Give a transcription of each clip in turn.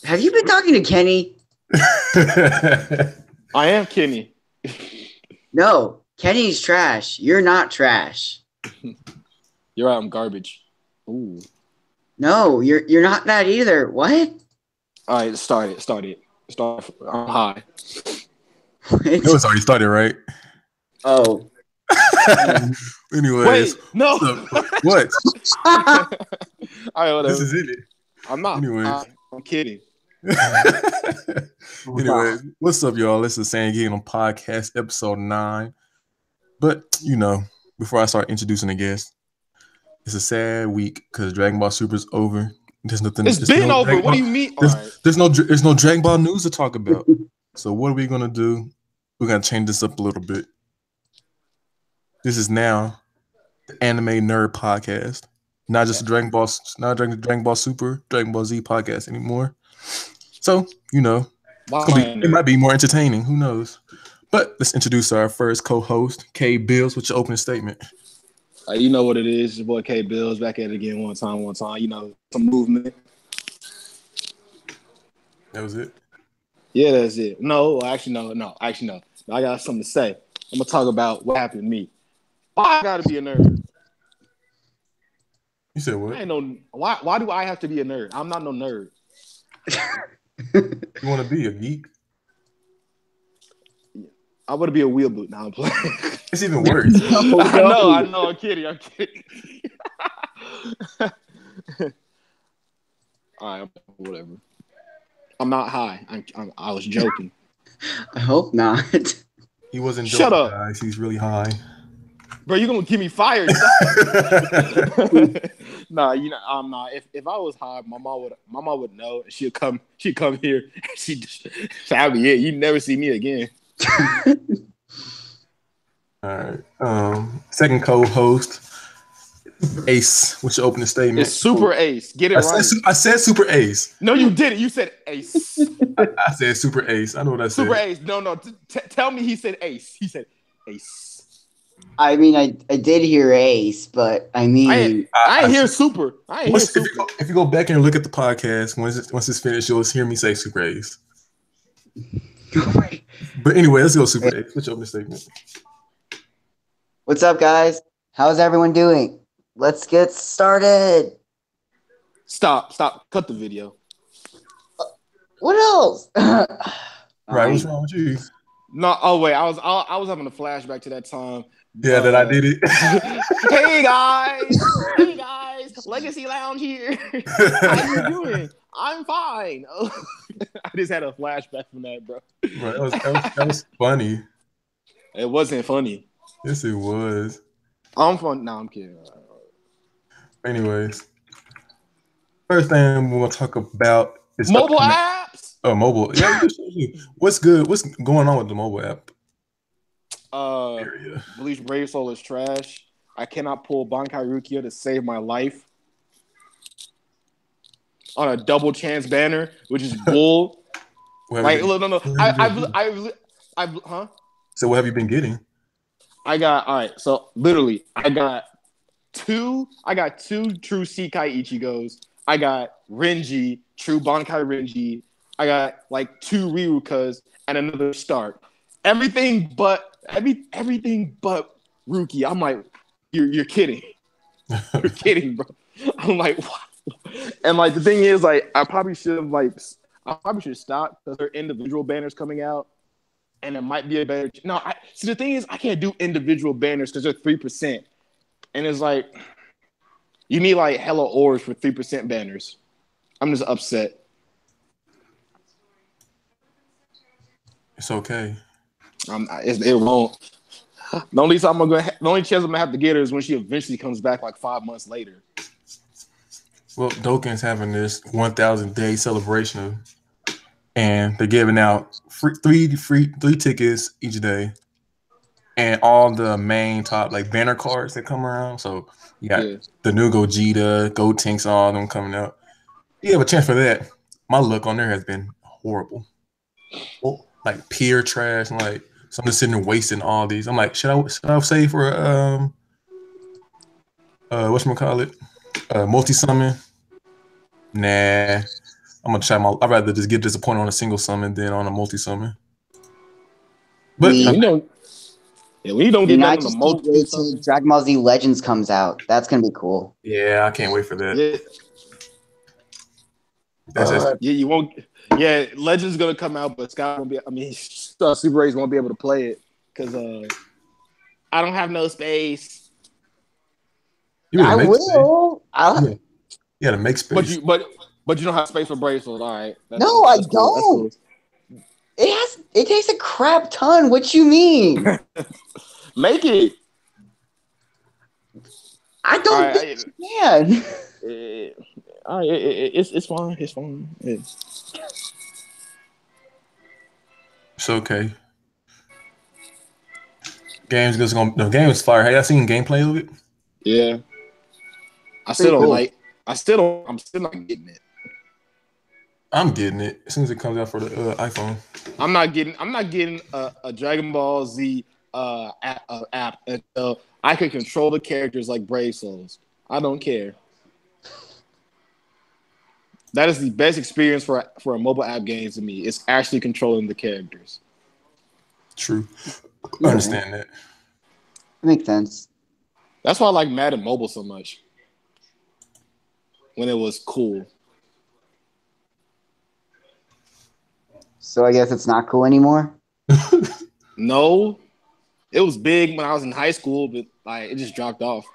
Have you been talking to Kenny? I am Kenny. No, Kenny's trash. You're not trash. You're right, I'm garbage. Ooh. No, you're not that either. What? All right, start it. I'm high. No, it's already started, right? Oh. Anyways, Wait, no. what? All right, whatever. This is it. I'm not. Anyways. I'm kidding. Anyways, what's up, y'all? This is Saiyan on podcast episode 9. But before I start introducing the guest, it's a sad week because Dragon Ball Super is over. There's nothing. It's been over. What do you mean? There's no Dragon Ball news to talk about. So what are we gonna do? We're gonna change this up a little bit. This is now the Anime Nerd Podcast, not just Dragon Ball Super, Dragon Ball Z podcast anymore. So it might be more entertaining. Who knows? But let's introduce our first co-host, K Bills, with your opening statement. You know what it is. Your boy K Bills back at it again one time. Some movement. That was it? Yeah, that's it. No. Actually, no. I got something to say. I'm going to talk about what happened to me. Why I got to be a nerd? You said what? Why do I have to be a nerd? I'm not no nerd. You want to be a geek? I want to be a wheel boot. Now I'm playing. It's even worse. I know. I'm kidding. All right, whatever. I'm not high. I was joking. I hope not. He wasn't joking, Shut up. guys. He's really high. Bro, you're gonna get me fired. Nah, I'm not. If I was high, my mom would know. She'd come here. That'd be it. You'd never see me again. All right. Second co-host, Ace. What's your opening statement? It's Super Ace. Get it right. I said Super Ace. No, you didn't. You said Ace. I said Super Ace. I know what I said. Super Ace. No. Tell me he said Ace. He said Ace. I mean, I did hear Ace, but I mean, I ain't hear Super. I ain't hear Super. If you go back and look at the podcast, once it's finished, you'll hear me say Super Ace. But anyway, let's go Super Ace. What's your opening statement? What's up, guys? How's everyone doing? Let's get started. Stop. Cut the video. What else? Right, what's wrong with you? No, wait. I was having a flashback to that time. Yeah, that I did it. Hey guys, Legacy Lounge here. How you doing? I'm fine. I just had a flashback from that, bro. Right, that was funny. It wasn't funny. Yes, it was. I'm fun. No, I'm kidding. Anyways, first thing we're gonna talk about is mobile apps. Oh, mobile. Yeah. What's good? What's going on with the mobile app? Bleach Brave Soul is trash. I cannot pull Bankai Rukia to save my life on a double chance banner, which is bull. Like, look, no. Huh? So what have you been getting? All right. So literally, I got two true Sekai Ichigos. I got Renji, true Bankai Renji. I got like 2 Ryukas and another start. Everything but Ruki. I'm like, you're kidding. You're kidding, bro. I'm like, wow. And like the thing is, like, I probably should stop because there are individual banners coming out. And it might be a better. No, see the thing is, I can't do individual banners because they're 3%, and it's like you need like hella orbs for 3% banners. I'm just upset. It's okay. It won't. The only chance I'm gonna have to get her is when she eventually comes back, like 5 months later. Well, Dokkan's having this 1,000 day celebration, and they're giving out three tickets each day, and all the main top like banner cards that come around. So you got the new Gogeta, Gotenks, all of them coming out. You have a chance for that. My luck on there has been horrible. Like pure trash. And like, so I'm just sitting there wasting all these. I'm like, should I save for whatchamacallit? Multi summon? Nah. I'm gonna try my. I'd rather just get disappointed on a single summon than on a multi summon. But Yeah, We, when you don't I get mean, I nothing on the just can't multi wait till summons. Dragon Ball Z Legends comes out. That's gonna be cool. yeah, I can't wait for that. Yeah, That's yeah, you won't. Yeah, Legends gonna come out, but Scott won't be. I mean, Super Rays won't be able to play it because I don't have no space. you gotta I make space. will. Yeah, you gotta make But space. but you don't have space for bracelets. All right, No, I that's cool. That's cool. don't. It takes a crap ton. What you mean? Make it. I All don't think right. you can. All right. It's fine. It's fine. It's okay. The game is fire. Have y'all seen gameplay of it? Yeah. I still Pretty don't cool. like. I still don't. I'm still not getting it. I'm getting it as soon as it comes out for the iPhone. I'm not getting. I'm not getting a Dragon Ball Z app until I can control the characters like Brave Souls. I don't care. That is the best experience for a mobile app game to me. It's actually controlling the characters. True. I Yeah, understand that. makes sense. That's why I like Madden Mobile so much. When it was cool. So I guess it's not cool anymore. No, it was big when I was in high school, but like it just dropped off.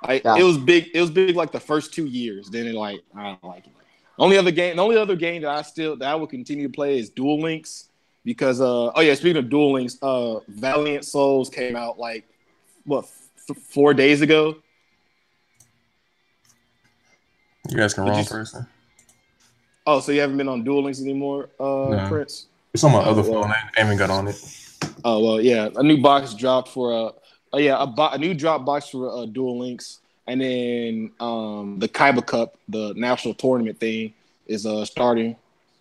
Like Yeah. it was big. It was big like the first 2 years. Then it like I don't like it. The only other game that I will continue to play is Duel Links because speaking of Duel Links, Valiant Souls came out like what 4 days ago. You asking the Did you? wrong person. Oh, so you haven't been on Duel Links anymore, No, Prince? it's on my Oh other well. phone. I haven't got on it. Oh well, yeah. A new box dropped for a new drop box for Duel Links, and then the Kaiba Cup, the national tournament thing, is starting.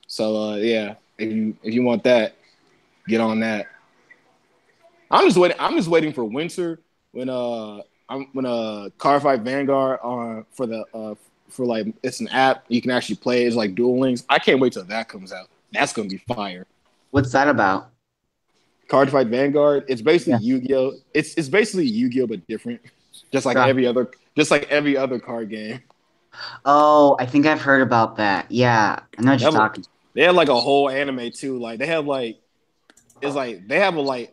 So yeah, if you want that, get on that. I'm just waiting. I'm just waiting for winter when Car Fight Vanguard for like it's an app you can actually play. It's like Duel Links. I can't wait till that comes out. That's gonna be fire. What's that about? Card Fight Vanguard. It's basically Yeah. Yu-Gi-Oh. It's basically Yu-Gi-Oh but different, Yeah. just like every other card game. Oh, I think I've heard about that. Yeah, I know what They you're have, talking. they have like a whole anime too. Like they have like it's like they have a like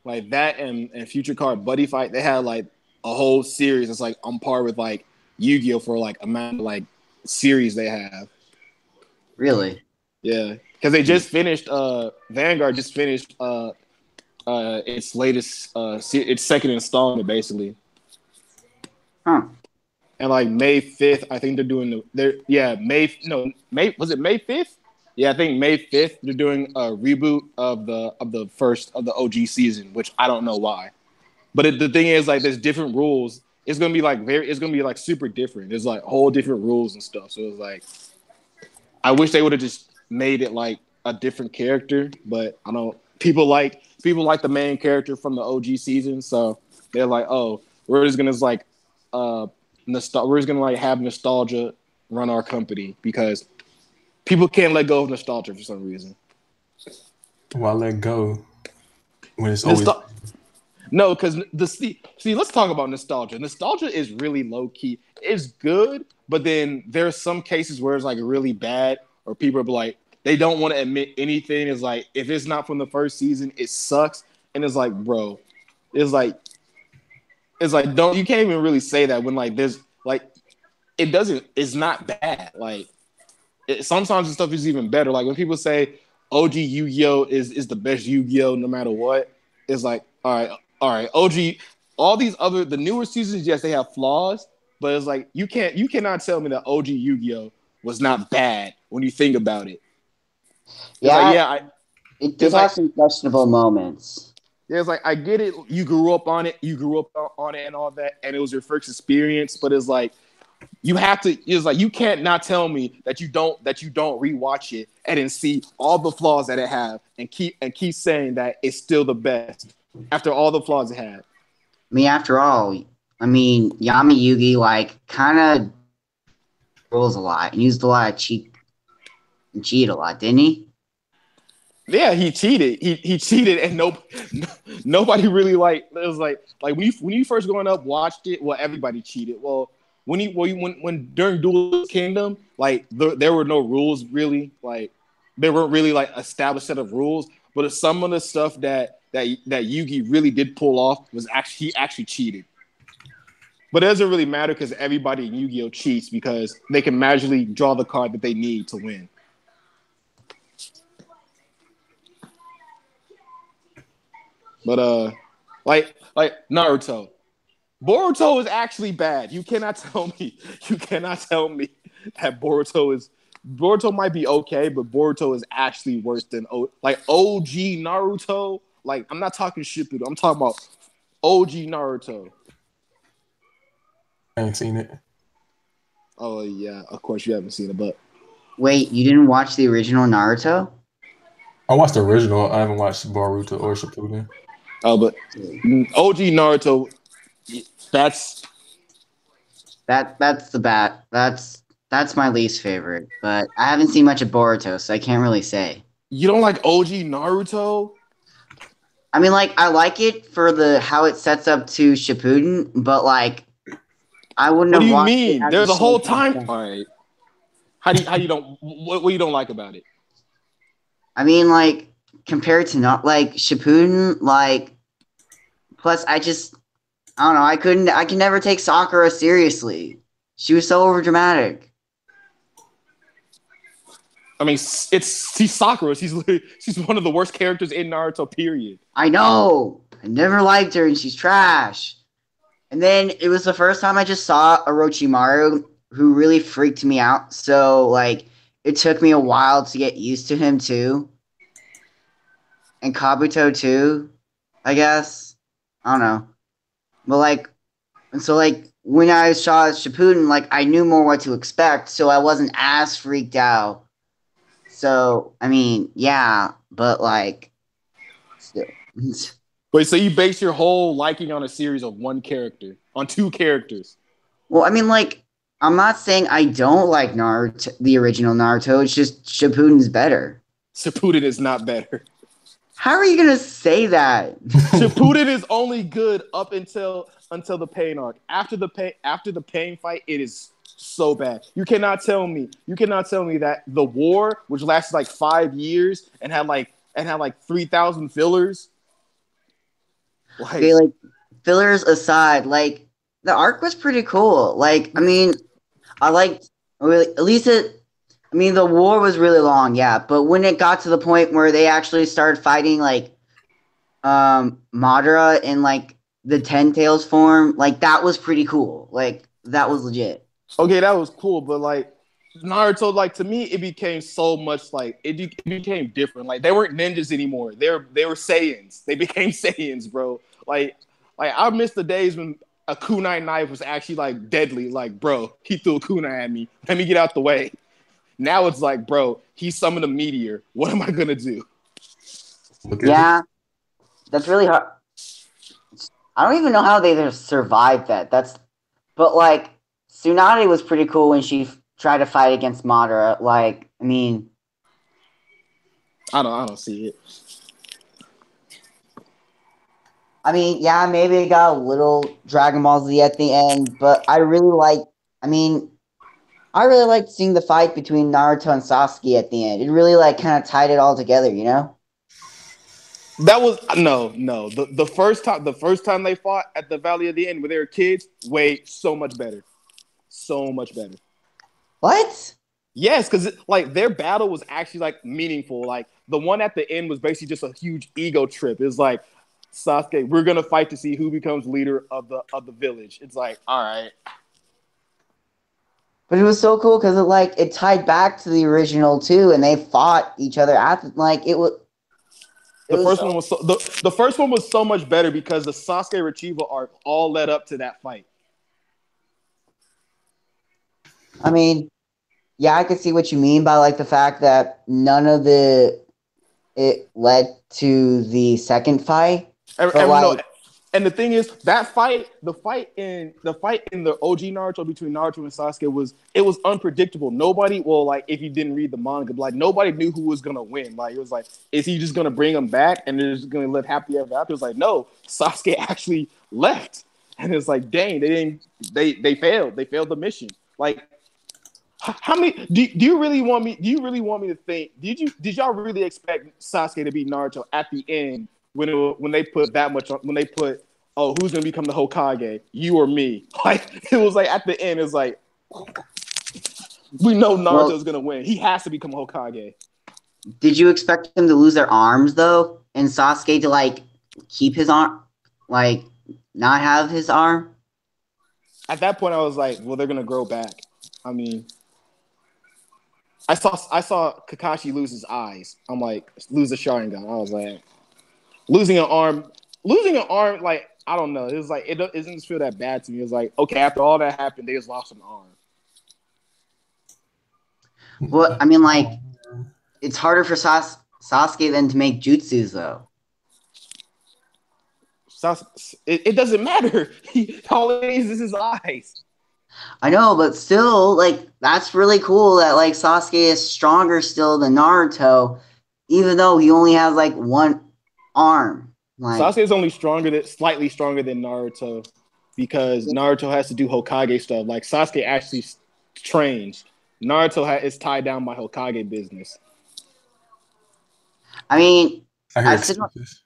that and Future Card Buddy Fight. They have like a whole series. It's like on par with like Yu-Gi-Oh for like amount of like series they have. Really? Yeah, because they just finished. Vanguard just finished its latest its second installment basically. Huh. And like May 5th, I think they're doing May was it May 5th? Yeah, I think May 5th they're doing a reboot of the first of the OG season, which I don't know why. But the thing is like there's different rules. It's gonna be like super different. There's like whole different rules and stuff. So it's like I wish they would have just made it like a different character, but I don't. People like the main character from the OG season, so they're like, oh, we're just gonna like we're just gonna like have nostalgia run our company because people can't let go of nostalgia for some reason. Why let go when it's always Nostal- no, because let's talk about nostalgia. Nostalgia is really low key. It's good, but then there's some cases where it's like really bad, or people are like they don't want to admit anything. It's like if it's not from the first season, it sucks. And it's like, bro, it's like don't you can't even really say that when like there's like it's not bad. Like sometimes the stuff is even better. Like when people say OG Yu-Gi-Oh is the best Yu-Gi-Oh no matter what, it's like all right, OG, all these other the newer seasons, yes, they have flaws, but it's like you cannot tell me that OG Yu-Gi-Oh was not bad when you think about it. It's like Yeah, yeah, it did it's have like some questionable moments. yeah, it's like I get it. You grew up on it, and all that, and it was your first experience. But it's like you have to. It's like you can't not tell me that you don't rewatch it and then see all the flaws that it have, and keep saying that it's still the best after all the flaws it had. I mean, after all, Yami Yugi like kind of rules a lot and used a lot of cheat. He cheated a lot, didn't he? Yeah, he cheated. He cheated, and nobody really like. It was like when you first growing up watched it. Well, everybody cheated. Well, when during Duelist Kingdom, like there were no rules really. Like there weren't really like established set of rules. But some of the stuff that Yugi really did pull off was actually he actually cheated. But it doesn't really matter because everybody in Yu-Gi-Oh cheats because they can magically draw the card that they need to win. But like Naruto, Boruto is actually bad. You cannot tell me. You cannot tell me that Boruto might be okay, but Boruto is actually worse than like OG Naruto. Like I'm not talking Shippuden. I'm talking about OG Naruto. I ain't seen it. Oh yeah, of course you haven't seen it, but Wait, you didn't watch the original Naruto? I watched the original. I haven't watched Boruto or Shippuden. but OG Naruto, that's That's the bat. That's my least favorite. But I haven't seen much of Boruto, so I can't really say. you don't like OG Naruto. I mean, like I like it for the how it sets up to Shippuden, but like I wouldn't What do have you watched it mean? as a There's a whole show. time. All right. How you don't what you don't like about it? I mean, like compared to not like Shippuden, like plus I don't know. I can never take Sakura seriously. She was so overdramatic. I mean, she's Sakura. She's one of the worst characters in Naruto. Period. I know. I never liked her, and she's trash. And then it was the first time I just saw Orochimaru, who really freaked me out. So like, it took me a while to get used to him too, and Kabuto too. I guess I don't know, but like, and so like when I saw Shippuden, like I knew more what to expect, so I wasn't as freaked out. So I mean, yeah, but like, still. Wait, so you base your whole liking on a series of one character, on two characters? Well, I mean, like, I'm not saying I don't like Naruto, the original Naruto. It's just Shippuden's better. Shippuden is not better. How are you gonna say that? Shippuden is only good up until the pain arc. After the pain fight, it is so bad. You cannot tell me. You cannot tell me that the war, which lasted like 5 years and had like 3,000 fillers, like Okay, like fillers aside, like the arc was pretty cool. Like, I mean, I liked really at least it. I mean, the war was really long, yeah, but when it got to the point where they actually started fighting, like Madara in like the Ten Tails form, like that was pretty cool. Like that was legit. okay, that was cool, but like Naruto, like to me, it became so much like it became different. Like they weren't ninjas anymore. They were Saiyans. They became Saiyans, bro. Like I miss the days when a kunai knife was actually like deadly. Like, bro, he threw a kunai at me. Let me get out the way. Now it's like, bro, he summoned a meteor. What am I gonna do? Yeah, that's really hard. I don't even know how they survived that. But like Tsunade was pretty cool when she tried to fight against Madara. Like, I mean, I don't see it. yeah, maybe it got a little Dragon Ball Z at the end, but I really like. I mean, I really liked seeing the fight between Naruto and Sasuke at the end. It really like kind of tied it all together, you know? That was no. The first time they fought at the Valley of the End when they were kids, way so much better. So much better. What? Yes, because like their battle was actually like meaningful. Like the one at the end was basically just a huge ego trip. It's like Sasuke, we're gonna fight to see who becomes leader of the village. It's like, all right. But it was so cool because it tied back to the original too, and they fought each other after. Like it was. The first one was the first one was so much better because the Sasuke retrieval arc all led up to that fight. I mean, yeah, I could see what you mean by like the fact that none of it led to the second fight. But No, like, And the thing is, the fight in the OG Naruto between Naruto and Sasuke was unpredictable. Nobody, well, like if you didn't read the manga, like nobody knew who was gonna win. Like it was like, is he just gonna bring him back and they're just gonna live happy ever after? It was like, no, Sasuke actually left, and it's like, dang, they failed. They failed the mission. Like, how many? Do you really want me? Do you really want me to think? Did y'all really expect Sasuke to beat Naruto at the end? When they put that much on, when they put, oh, who's gonna become the Hokage, you or me? Like it was like at the end, it's like we know Naruto's Well, gonna win. He has to become Hokage. did you expect them to lose their arms though, and Sasuke to like keep his arm, like not have his arm? At that point, I was like, well, they're gonna grow back. I mean, I saw Kakashi lose his eyes. I'm like, lose the Sharingan. I was like, losing an arm, like I don't know. It was like it doesn't feel that bad to me. It was like, okay, after all that happened, they just lost an arm. Well, I mean, like it's harder for Sasuke than to make jutsus though. It doesn't matter. All it is his eyes. I know, but still, like that's really cool that like Sasuke is stronger still than Naruto, even though he only has like one arm. Like, Sasuke is only slightly stronger than Naruto because Naruto has to do Hokage stuff. Like Sasuke actually trains. Naruto is tied down by Hokage business. I mean, I hear I still excuses.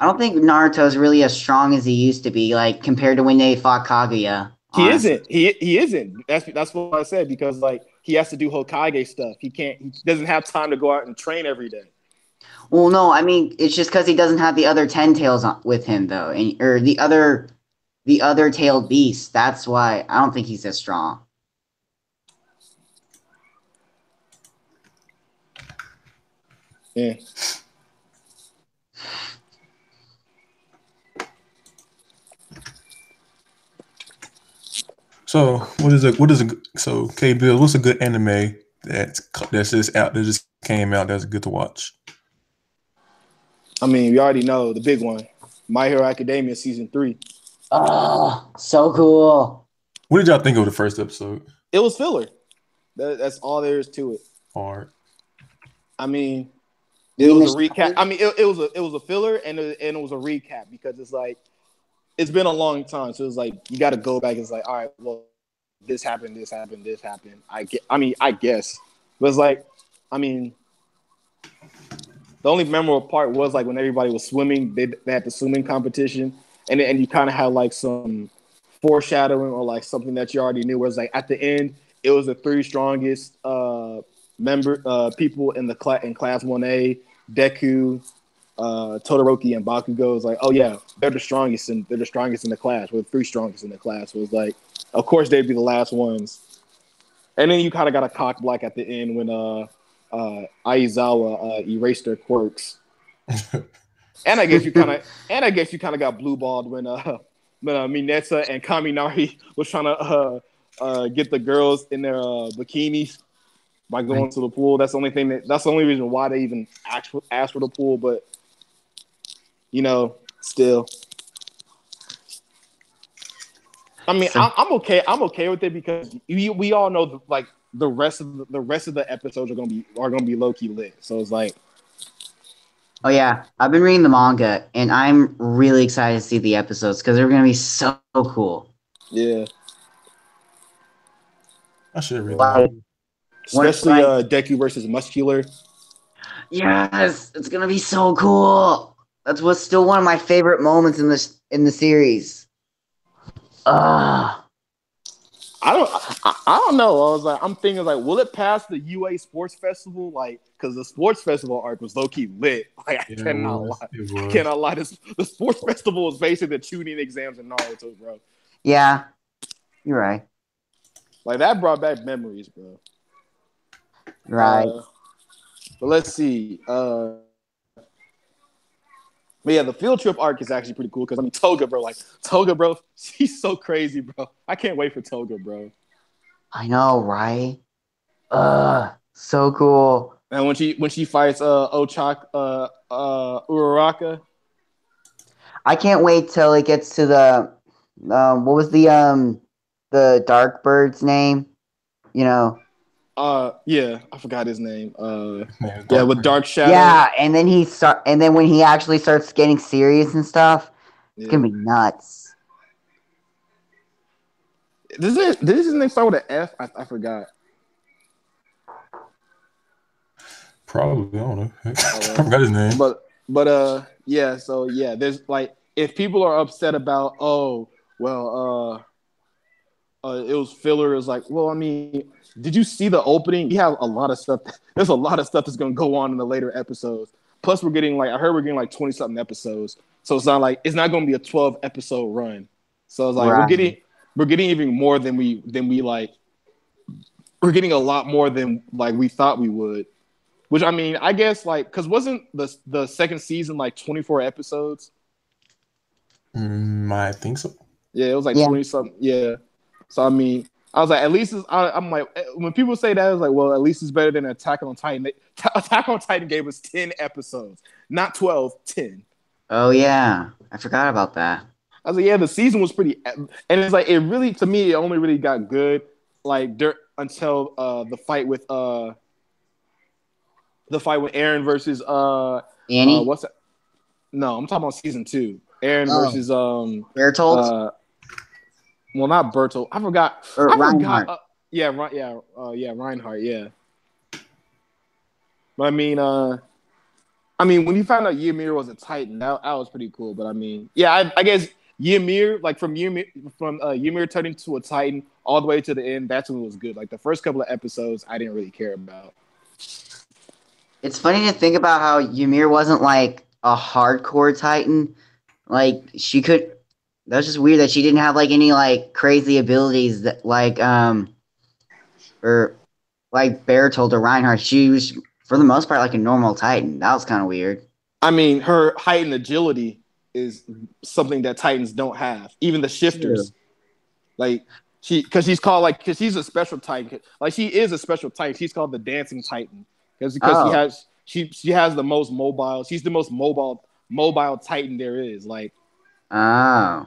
I don't think Naruto's really as strong as he used to be, like compared to when they fought Kaguya. He Honestly, isn't. He isn't. That's what I said because like he has to do Hokage stuff. He can't. He doesn't have time to go out and train every day. well, no, I mean it's just because he doesn't have the other ten tails with him though, and or the other tailed beast. That's why I don't think he's as strong. Yeah. So so K Bill, what's a good anime that's just out that just came out that's good to watch? I mean, we already know the big one, My Hero Academia season 3. Oh, so cool. What did y'all think of the first episode? It was filler. That's all there is to it. Hard. I mean, it Being was a the recap. I mean, it was a filler and it was a recap because it's like it's been a long time, so it's like you got to go back. It's like, all right, well, this happened, this happened, this happened. I guess, but it's like, I mean, the only memorable part was like when everybody was swimming. They had the swimming competition, and you kind of had like some foreshadowing or like something that you already knew. Where it's like at the end, it was the three strongest people in class 1A, Deku, Todoroki, and Bakugo. Is like, oh yeah, they're the strongest and they're the strongest in the class. We're the three strongest in the class. So it was like, of course they'd be the last ones. And then you kind of got a cock block at the end when Aizawa erased their quirks. And I guess you kind of got blue balled when Mineta and Kaminari was trying to get the girls in their bikinis by going to the pool. That's the only thing that's the only reason why they even asked for the pool. But still, I mean, I'm okay. I'm okay with it because we all know like the rest of the episodes are gonna be low key lit. So it's like, Oh yeah, I've been reading the manga, and I'm really excited to see the episodes because they're gonna be so cool. yeah, I should read the Like, manga. especially Deku versus Muscular. yes, it's gonna be so cool. That's what's still one of my favorite moments in the series. Ah, I don't know. I'm thinking like, will it pass the UA Sports Festival? Like, because the Sports Festival arc was low key lit. Like, Yeah, it was. It I was. cannot lie. The Sports Festival is basically the tuning exams in Naruto, bro. yeah, you're right. Like that brought back memories, bro. Right. But let's see. But yeah, the field trip arc is actually pretty cool because I mean Toga, bro, she's so crazy, bro. I can't wait for Toga, bro. I know, right? So cool. And when she fights Ochak Uraraka, I can't wait till it gets to the what was the dark bird's name? You know. Yeah, I forgot his name. Man, it's Yeah, Dark with Bird. Dark Shadow. Yeah, and then and then when he actually starts getting serious and stuff, it's gonna Yeah. be nuts. Did his name start with an F? I forgot. Probably, I don't know. I Oh well. forgot his name. But yeah, so yeah, there's like if people are upset about well it was filler, it's like, well, I mean, did you see the opening? We have a lot of stuff. There's a lot of stuff that's gonna go on in the later episodes. Plus we're getting like I heard we're getting like 20 something episodes. So it's not gonna be a 12 episode run. So it's like Right. we're getting even more than we like we're getting a lot more than like we thought we would. Which I mean, I guess like because wasn't the second season like 24 episodes? I think so. Yeah, it was like Yeah. 20 something. Yeah. So I mean, I was like, at least I'm like, when people say that, I was like, well, at least it's better than Attack on Titan. Attack on Titan gave us 10 episodes, not 12, 10. Oh yeah, I forgot about that. I was like, yeah, the season was pretty, and it's like it really to me, it only really got good like until the fight with Aaron versus Annie. what's that? No, I'm talking about season 2. Aaron Oh, versus Bertolt uh well, not Bertolt. I forgot. or I forgot. Reinhardt. Yeah, Reinhardt. Yeah, but I mean, when you found out Ymir was a Titan, that was pretty cool. But I mean, yeah, I guess Ymir, like from Ymir turning to a Titan all the way to the end, that's when it was good. Like the first couple of episodes, I didn't really care about. It's funny to think about how Ymir wasn't like a hardcore Titan. Like she could. That's just weird that she didn't have like any like crazy abilities that or like Bertolt or Reinhardt. She was for the most part like a normal Titan. That was kind of weird. I mean, her height and agility is something that Titans don't have. Even the shifters, True. like because she's a special Titan. Like she is a special Titan. She's called the Dancing Titan because Oh, she has the most mobile. She's the most mobile Titan there is. Like oh,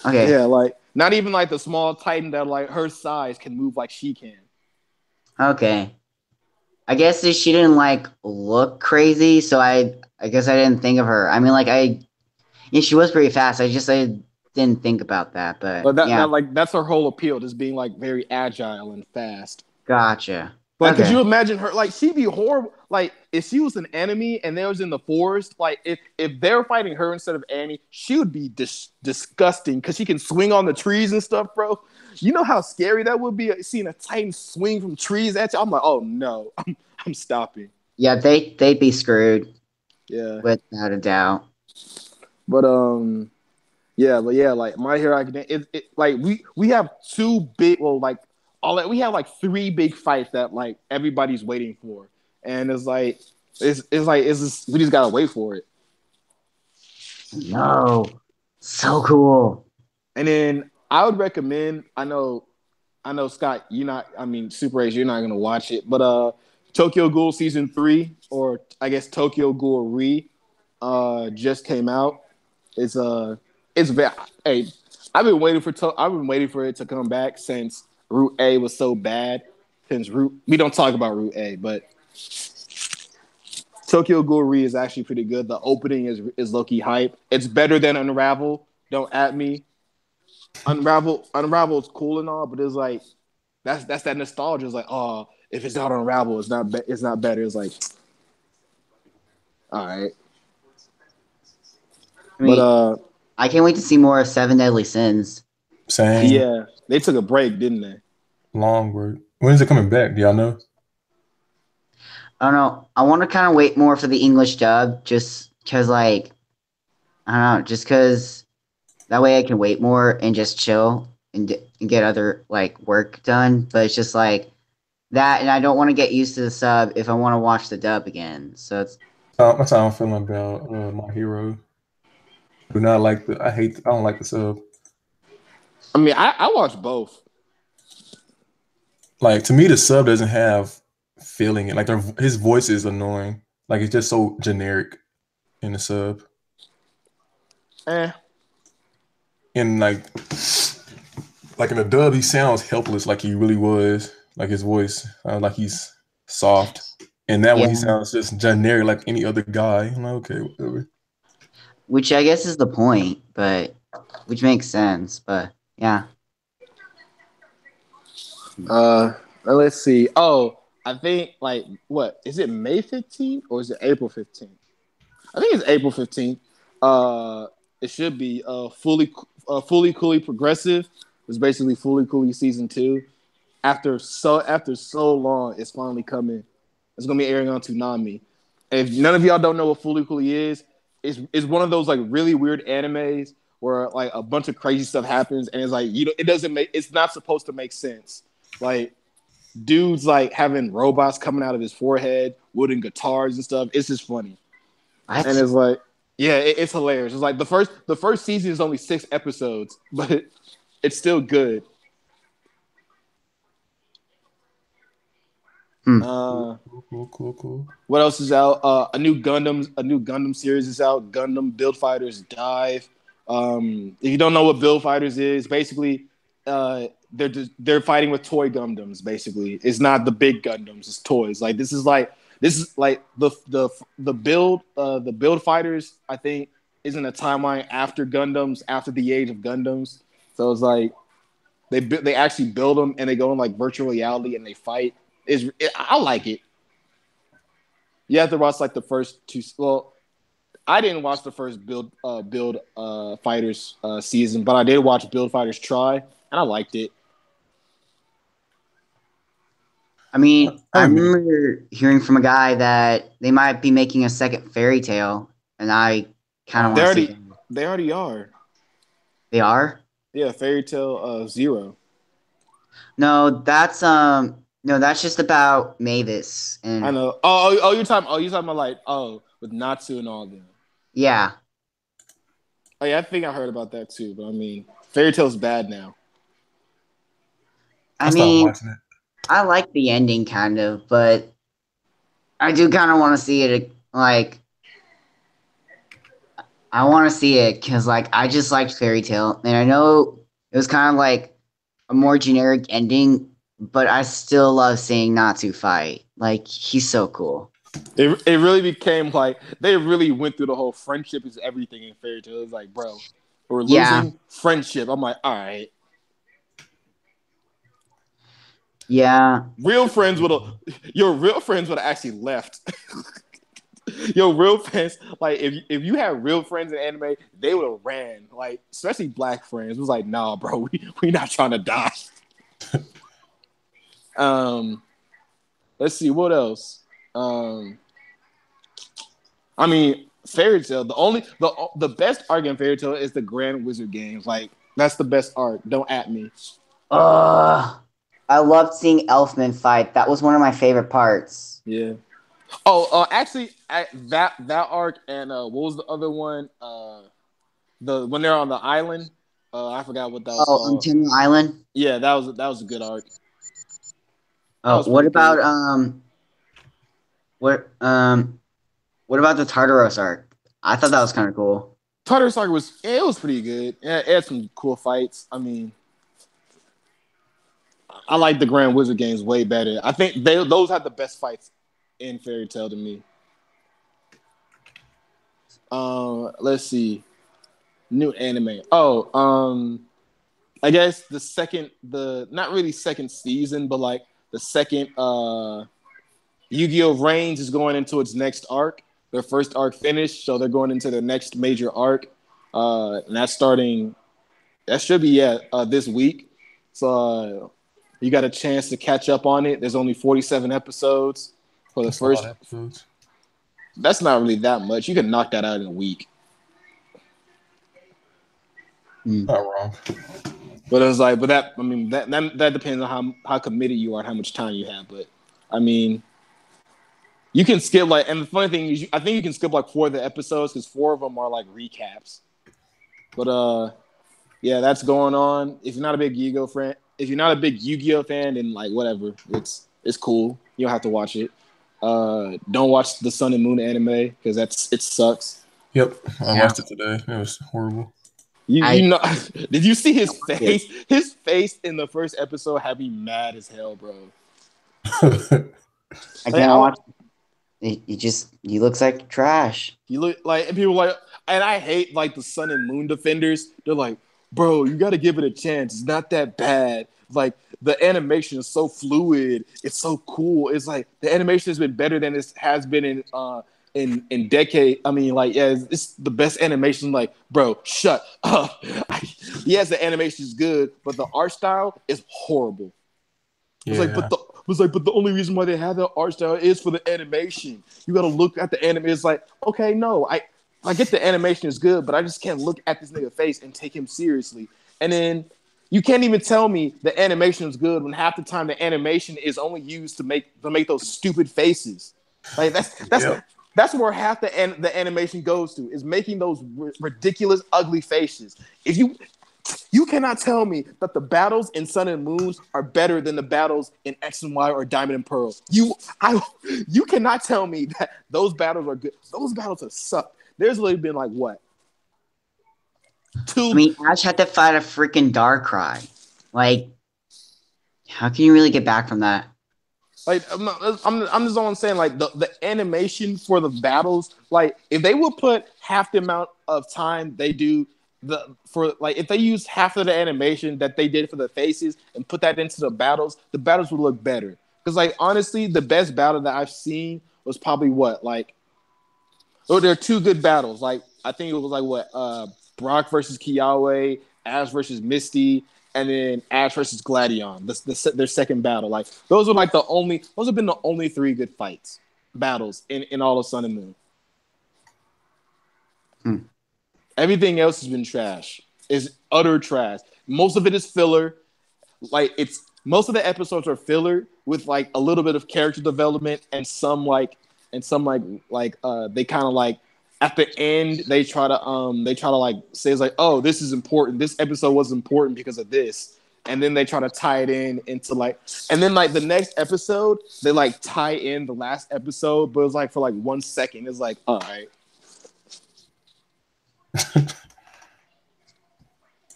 okay, yeah, like not even like the small Titan that like her size can move like she can. okay. I guess that she didn't like look crazy, so I guess I didn't think of her. I mean, like yeah, she was pretty fast. I didn't think about that, but But that yeah, like that's her whole appeal, just being like very agile and fast. gotcha. Like, could Okay, you imagine her? Like, she'd be horrible. Like, if she was an enemy and they was in the forest, like if they're fighting her instead of Annie, she would be disgusting because she can swing on the trees and stuff, bro. You know how scary that would be seeing a Titan swing from trees at you. I'm like, oh no, I'm stopping. yeah, they'd be screwed Yeah, without a doubt. but yeah, like My Hero Academia. Like we have two big, well, like we have like three big fights that like everybody's waiting for, and it's just we just gotta wait for it. No, so cool. And then I would recommend. I know Scott, you're not. I mean, Super Ace, you're not gonna watch it, but Tokyo Ghoul season 3, or I guess Tokyo Ghoul just came out. It's it's very. Hey, I've been waiting for it to come back since Route A was so bad. Since we don't talk about Route A, but Tokyo Ghoul Re is actually pretty good. The opening is low key hype. It's better than Unravel. Don't at me. Unravel is cool and all, but it's like that's that nostalgia. It's like, oh, if it's not Unravel, it's not better. It's like, all right, I but mean, I can't wait to see more of Seven Deadly Sins. Same. yeah, they took a break, didn't they? Long word. When is it coming back? Do y'all know? I don't know. I want to kind of wait more for the English dub, just because, like, I don't know, just because that way I can wait more and just chill and get other like work done. But it's just like that, and I don't want to get used to the sub if I want to watch the dub again. So it's That's how I'm feeling about My Hero. Do not like the. I don't like the sub. I mean, I watch both. Like to me, the sub doesn't have feeling. Like his voice is annoying. Like it's just so generic in the sub. Eh. And like in the dub, he sounds helpless, like he really was, like his voice, like he's soft. And that one, Yeah, he sounds just generic, like any other guy. I'm like, okay, whatever. which I guess is the point, but which makes sense. But yeah, Let's see. Oh, I think like what is it? May 15th or is it April 15th? I think it's April 15th. Uh, it should be fully coolly progressive. It's basically fully coolly season 2. After so long, it's finally coming. It's gonna be airing on Toonami. And if none of y'all don't know what Fully Cooley is, it's one of those like really weird animes where like a bunch of crazy stuff happens and it's like it doesn't make it's not supposed to make sense. Like dudes like having robots coming out of his forehead, wooden guitars and stuff. It's just funny. And what? it's like, yeah, it's hilarious. It's like the first season is only 6 episodes, but it's still good. Hmm. Uh, Cool. what else is out? A new Gundam series is out. Gundam Build Fighters Dive. If you don't know what Build Fighters is, basically, they're fighting with toy Gundams. Basically, it's not the big Gundams; it's toys. Like this is like the build fighters. I think is in a timeline after Gundams, after the age of Gundams. So it's like they actually build them and they go in like virtual reality and they fight. I like it. You have to watch like the first two. Well, I didn't watch the first build fighters season, but I did watch Build Fighters Try, and I liked it. I mean, I I mean, remember hearing from a guy that they might be making a second fairy tale, and I kind of They want to um, see already that. they already are. They are? Yeah, Fairy Tale Zero. No, that's just about Mavis, I and know. You're talking about like with Natsu and all them. yeah. Oh yeah, I think I heard about that too. But I mean, Fairy Tale's bad now. I I stopped mean, watching it. I like the ending kind of, but I do kind of want to see it. Like, I want to see it because, like, I just liked Fairy Tale, and I know it was kind of like a more generic ending, but I still love seeing Natsu fight. Like, he's so cool. It really became like they really went through the whole friendship is everything in Fairy Tale. It's like, bro, we're Yeah, losing friendship. I'm like, all right, yeah. real friends would have your real friends would have actually left. Your real friends, like if you had real friends in anime, they would have ran. Like especially black friends, it was like, nah, bro, we not trying to die. Um, let's see what else. Um, I mean, Fairy Tale. The best arc in Fairy Tale is the Grand Wizard games. Like that's the best arc. Don't at me. Ugh. I loved seeing Elfman fight. That was one of my favorite parts. Yeah. Oh, actually, that arc and what was the other one? The when they're on the island. I forgot what that was Oh, called. Timber Island. Yeah, that was a good arc. That Oh, was pretty good. what um what about the Tartaros arc? I thought that was kind of cool. Tartarus arc was pretty good. Yeah, it had some cool fights. I mean, I like the Grand Wizard games way better. I think those had the best fights in Fairy Tale to me. Let's see, new anime. Oh, I guess the not really second season, but like the second Yu-Gi-Oh! Reigns is going into its next arc. Their first arc finished, so they're going into their next major arc. And that's starting. That should be this week. So you got a chance to catch up on it. There's only 47 episodes for the That's a lot first. of episodes. That's not really that much. You can knock that out in a week. Hmm. Not wrong. But it's like, but that I mean that depends on how committed you are and how much time you have. But I mean, you can skip like, and the funny thing is, I think you can skip like 4 of the episodes because 4 of them are like recaps. But yeah, that's going on. If you're not a big Yu-Gi-Oh fan, if you're not a big Yu-Gi-Oh fan, then like whatever, it's cool. You don't have to watch it. Don't watch the Sun and Moon anime because it sucks. Yep, I Yeah, watched it today. It was horrible. You I know, did you see his don't like it. face? His face in the first episode had me mad as hell, bro. I Like, can't watch. He looks like trash. you look like, and people like, and I hate like the Sun and Moon defenders. They're like, bro, you got to give it a chance. It's not that bad. Like the animation is so fluid. It's so cool. It's like the animation has been better than it has been in decade. I mean, like, yeah, it's the best animation. Like, bro, shut up. Yes, the animation is good, but the art style is horrible. It's like, Yeah, but the only reason why they have that art style is for the animation. You got to look at the anime. It's like, okay, no, I get the animation is good, but I just can't look at this nigga face and take him seriously. And then you can't even tell me the animation is good when half the time the animation is only used to make those stupid faces. Like yep. that's where half the animation goes to, is making those ridiculous ugly faces. If you cannot tell me that the battles in Sun and Moon are better than the battles in X and Y or Diamond and Pearl. You cannot tell me that those battles are good. Those battles have sucked. There's literally been like what? I Two. mean, Ash had to fight a freaking Darkrai. Like, how can you really get back from that? Like I'm just on saying, like the animation for the battles, like if they would put half the amount of time they do if they use half of the animation that they did for the faces and put that into the battles would look better. Because like honestly, the best battle that I've seen was probably what, like, oh, there are two good battles. Like I think it was like what, Brock versus Kiawe, Ash versus Misty, and then Ash versus Gladion. Their second battle. Like those are like those have been the only three good battles in all of Sun and Moon. Hmm. Everything else has been trash. Is utter trash. Most of it is filler. Like it's most of the episodes are filler with like a little bit of character development and some they kind of like at the end they try to like say it's like, oh, this is important. This episode was important because of this. And then they try to tie it into like, and then like the next episode they like tie in the last episode, but it's like for like 1 second. It's like, all right.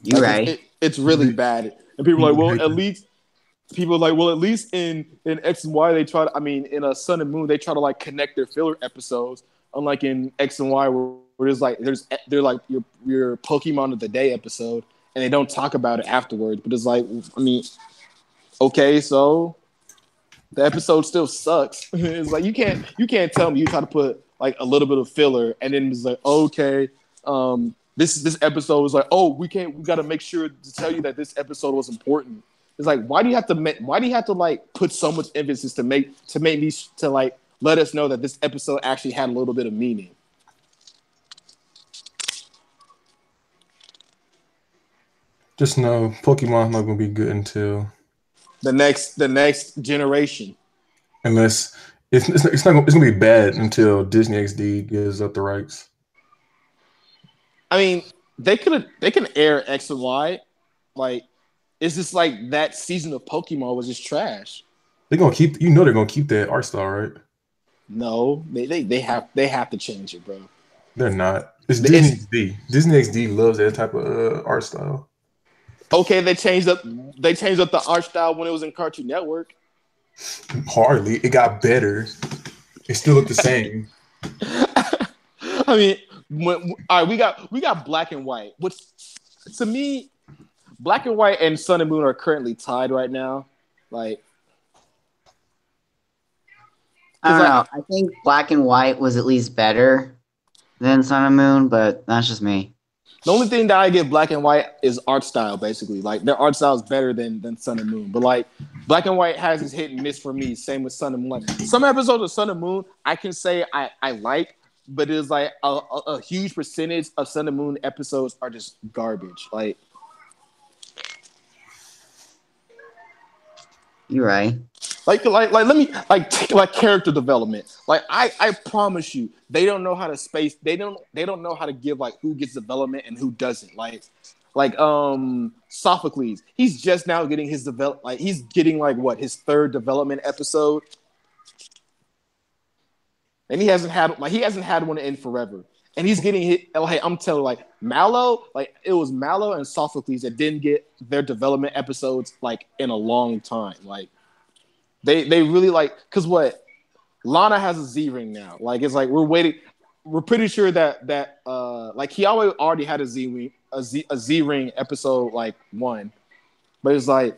You Like right. it's really bad. And people are like, well, at least in X and Y they try to, I mean, in a Sun and Moon they try to like connect their filler episodes, unlike in X and Y where they're like your Pokemon of the Day episode and they don't talk about it afterwards. But it's like, I mean, okay, so the episode still sucks. It's like you can't tell me you try to put like a little bit of filler and then it's like, okay, this episode was like, oh, we got to make sure to tell you that this episode was important. It's like, why do you have to like put so much emphasis to make me to like let us know that this episode actually had a little bit of meaning? Just know Pokemon's not gonna be good until The next generation. unless it's gonna be bad until Disney XD gives up the rights. I mean, they can air X and Y, like it's just like that season of Pokemon was just trash. They're gonna keep that art style, right? No, they have to change it, bro. They're not. It's Disney It's XD. Disney XD loves that type of art style. okay. They changed up the art style when it was in Cartoon Network. Hardly. It got better. It still looked the same. I mean, all right, we got Black and White, which to me, Black and White and Sun and Moon are currently tied right now. Like, I don't know. I think Black and White was at least better than Sun and Moon, but that's just me. the only thing that I give Black and White is art style, basically. Like their art style is better than Sun and Moon. But like Black and White has its hit and miss for me. Same with Sun and Moon. Like some episodes of Sun and Moon, I can say I like, but it's like a huge percentage of Sun and Moon episodes are just garbage. Like, You're right. let me like take like character development. Like I promise you, they don't know how to space. They don't know how to give like who gets development and who doesn't. Like Sophocles, he's just now getting his like he's getting like what, his third development episode, and he hasn't had one in forever. and he's getting hit. Like I'm telling, like Mallow, like it was Mallow and Sophocles that didn't get their development episodes like in a long time. Like they really like because what Lana has a Z ring now. Like it's like we're waiting. We're pretty sure that like he already had a Z ring episode like 1, but it's like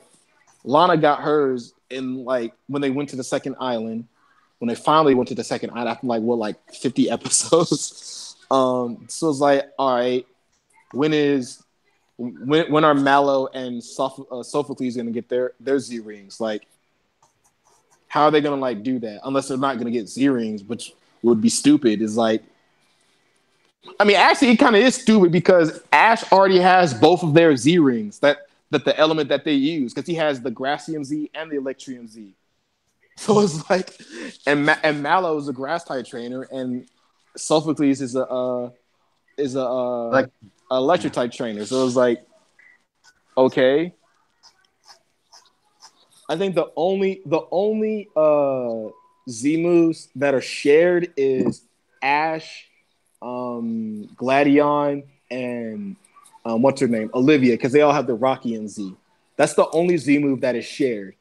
Lana got hers in like when they went to the second island. When they finally went to the second island after like 50 episodes. So it's like, all right, when are Mallow and Sophocles gonna get their Z rings? Like, how are they gonna like do that? Unless they're not gonna get Z rings, which would be stupid. Is like, I mean, actually, it kind of is stupid because Ash already has both of their Z rings. That the element that they use because he has the Grassium Z and the Electrium Z. So it's like, and Mallow is a grass type trainer, and Sophocles is a Like, electric type trainer. So it's like, okay. I think the only Z moves that are shared is Ash, Gladion, and what's her name, Olivia, because they all have the Rockian Z. That's the only Z move that is shared.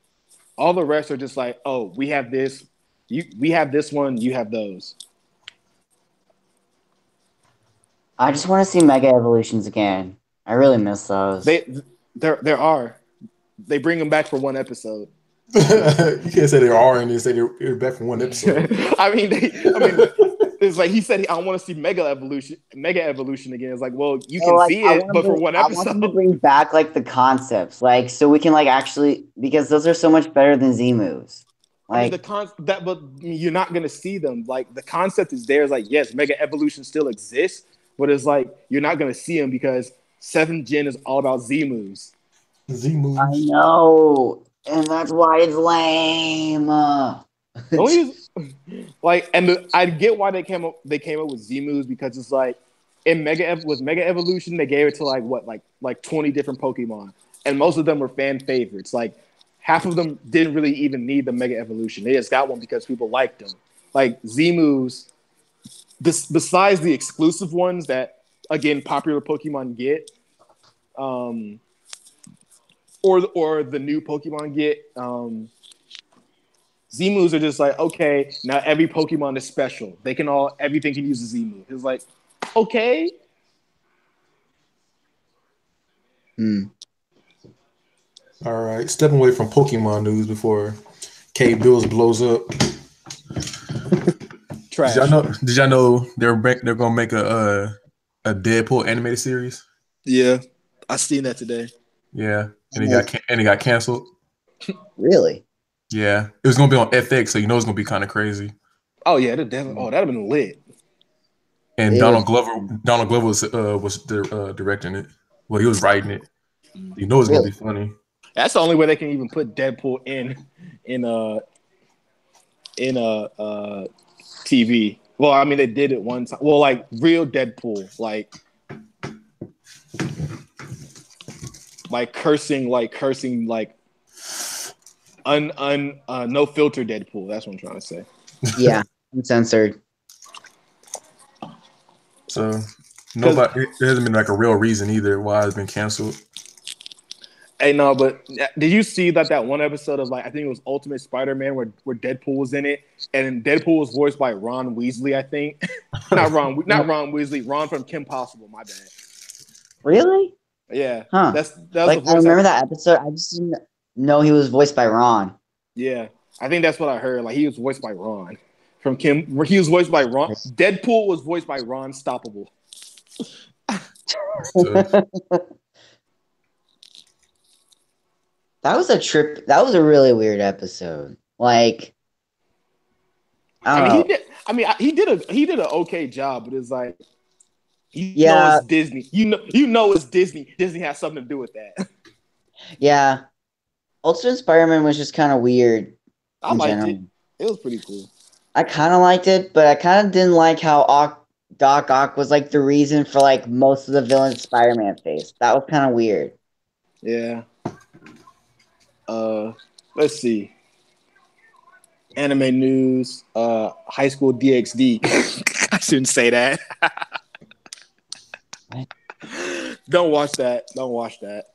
All the rest are just like, oh, we have this, we have this one, you have those. I just want to see Mega Evolutions again. I really miss those. There are. They bring them back for one episode. You can't say there are and then say they're back for one episode. I mean, it's like he said, I want to see Mega Evolution again. It's like, well, you can see it, but for one I want them to episode. bring back like the concepts, like so we can like actually because those are so much better than Z moves. I mean, Like, but you're not gonna see them. Like the concept is there. It's like, yes, Mega Evolution still exists, but it's like you're not gonna see them because 7th Gen is all about Z moves. Z moves. I know, and that's why it's lame. I get why they came up with Z moves because it's like with Mega Evolution they gave it to like 20 different Pokemon, and most of them were fan favorites. Like half of them didn't really even need the Mega Evolution; they just got one because people liked them. Like Z moves, besides the exclusive ones that again popular Pokemon get, or the new Pokemon get. Z moves are just like, okay, now every Pokemon is special. Everything can use a Z move. It's like, okay. All right, stepping away from Pokemon news before K Bills blows up. Trash. Did y'all know they're gonna make a Deadpool animated series? Yeah, I seen that today. Yeah, and it got canceled. Really? Yeah, it was gonna be on FX, so you know it's gonna be kind of crazy. Oh yeah, that'd have been lit. And Yeah. Donald Glover was directing it. Well, he was writing it. You know it's gonna be funny. That's the only way they can even put Deadpool in TV. Well, I mean they did it one time. Well, like real Deadpool, like cursing, no filter Deadpool. That's what I'm trying to say. Yeah, uncensored. So there hasn't been like a real reason either why it's been canceled. Hey, no, but did you see that one episode of I think it was Ultimate Spider-Man where Deadpool was in it, and Deadpool was voiced by Ron Weasley, I think. not Ron Weasley, Ron from Kim Possible. My bad. Really? Yeah. Huh. That was like I remember that episode. I just didn't know he was voiced by Ron. Yeah, I think that's what I heard. Like he was voiced by Ron from Kim. Where he was voiced by Ron. Deadpool was voiced by Ron Stoppable. That was a trip. That was a really weird episode. Like, he did an okay job, but it's like, know it's Disney. You know it's Disney. Disney has something to do with that. Yeah, Ultimate Spider-Man was just kind of weird. I liked it. It was pretty cool. I kind of liked it, but I kind of didn't like how Doc Ock was like the reason for like most of the villain's Spider-Man face. That was kind of weird. Yeah. Let's see. Anime news. High School DxD. I shouldn't say that. Don't watch that. Don't watch that.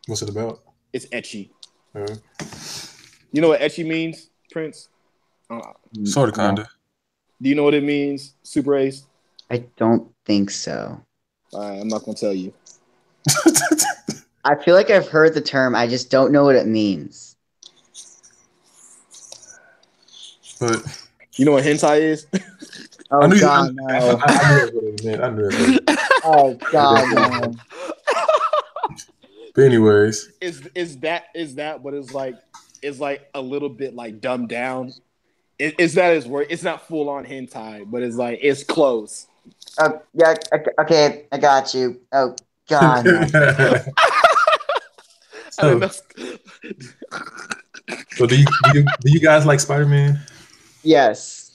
What's it about? It's etchy. Uh, You know what etchy means, Prince? Uh, sort of, No, kinda. do you know what it means, Super Ace? I don't think so. I'm not gonna tell you. I feel like I've heard the term. I just don't know what it means. But You know what hentai is? I Oh knew. God, no! I knew that's what it meant. I knew that's what it meant. Oh God, no! But anyways, is that? But it's like a little bit like dumbed down. It's that his word. It's not full on hentai, but it's like it's close. Yeah, okay, I got you. Oh God, no! I mean, so do you guys like Spider-Man? Yes,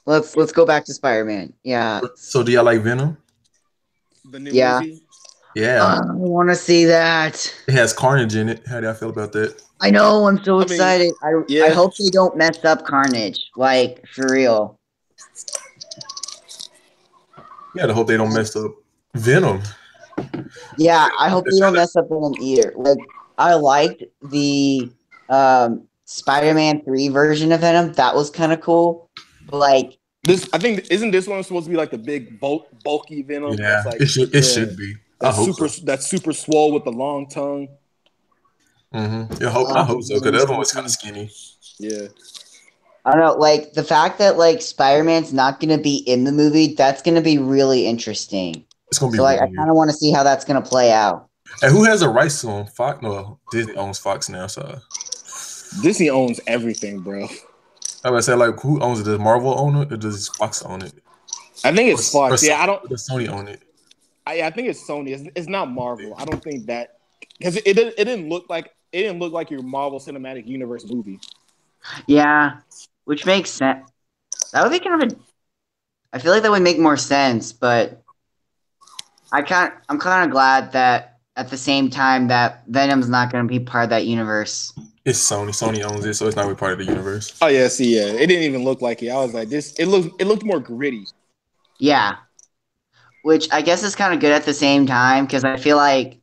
let's go back to Spider-Man. Yeah, So do y'all like Venom? the new yeah. movie. Yeah, I want to see that. it has Carnage in it. How do y'all feel about that? I know. I'm so I mean, excited. I yeah. hope they don't mess up Carnage. Like for real. Yeah, I hope they don't mess up Venom. Yeah, I hope they don't mess up Venom either. Like I liked the Spider-Man 3 version of Venom. That was kind of cool. But like This I think isn't this one supposed to be like the big bulky Venom Yeah, that's like it should be. I hope so. that's super swole with the long tongue. I hope so because the other one was kind of skinny. Yeah. I don't know, like the fact that like Spider-Man's not gonna be in the movie, that's gonna be really interesting. It's gonna be So like I weird. kind of want to see how that's gonna play out. And who has the rights to him? Fox? No, Disney owns Fox now. So Disney owns everything, bro. I would say like who owns it? Does Marvel own it or does Fox own it? I think it's Fox. Yeah, Or does Sony own it? I think it's Sony. It's not Marvel. I don't think that because it didn't look like your Marvel Cinematic Universe movie. Yeah, which makes sense. That would be kind of a. I feel like that would make more sense, but I'm kind of glad that at the same time that Venom's not gonna be part of that universe. It's Sony. Sony owns it, so it's not really part of the universe. Oh yeah, see, yeah, it didn't even look like it. I was like, this. It looked more gritty. Yeah, which I guess is kind of good at the same time because I feel like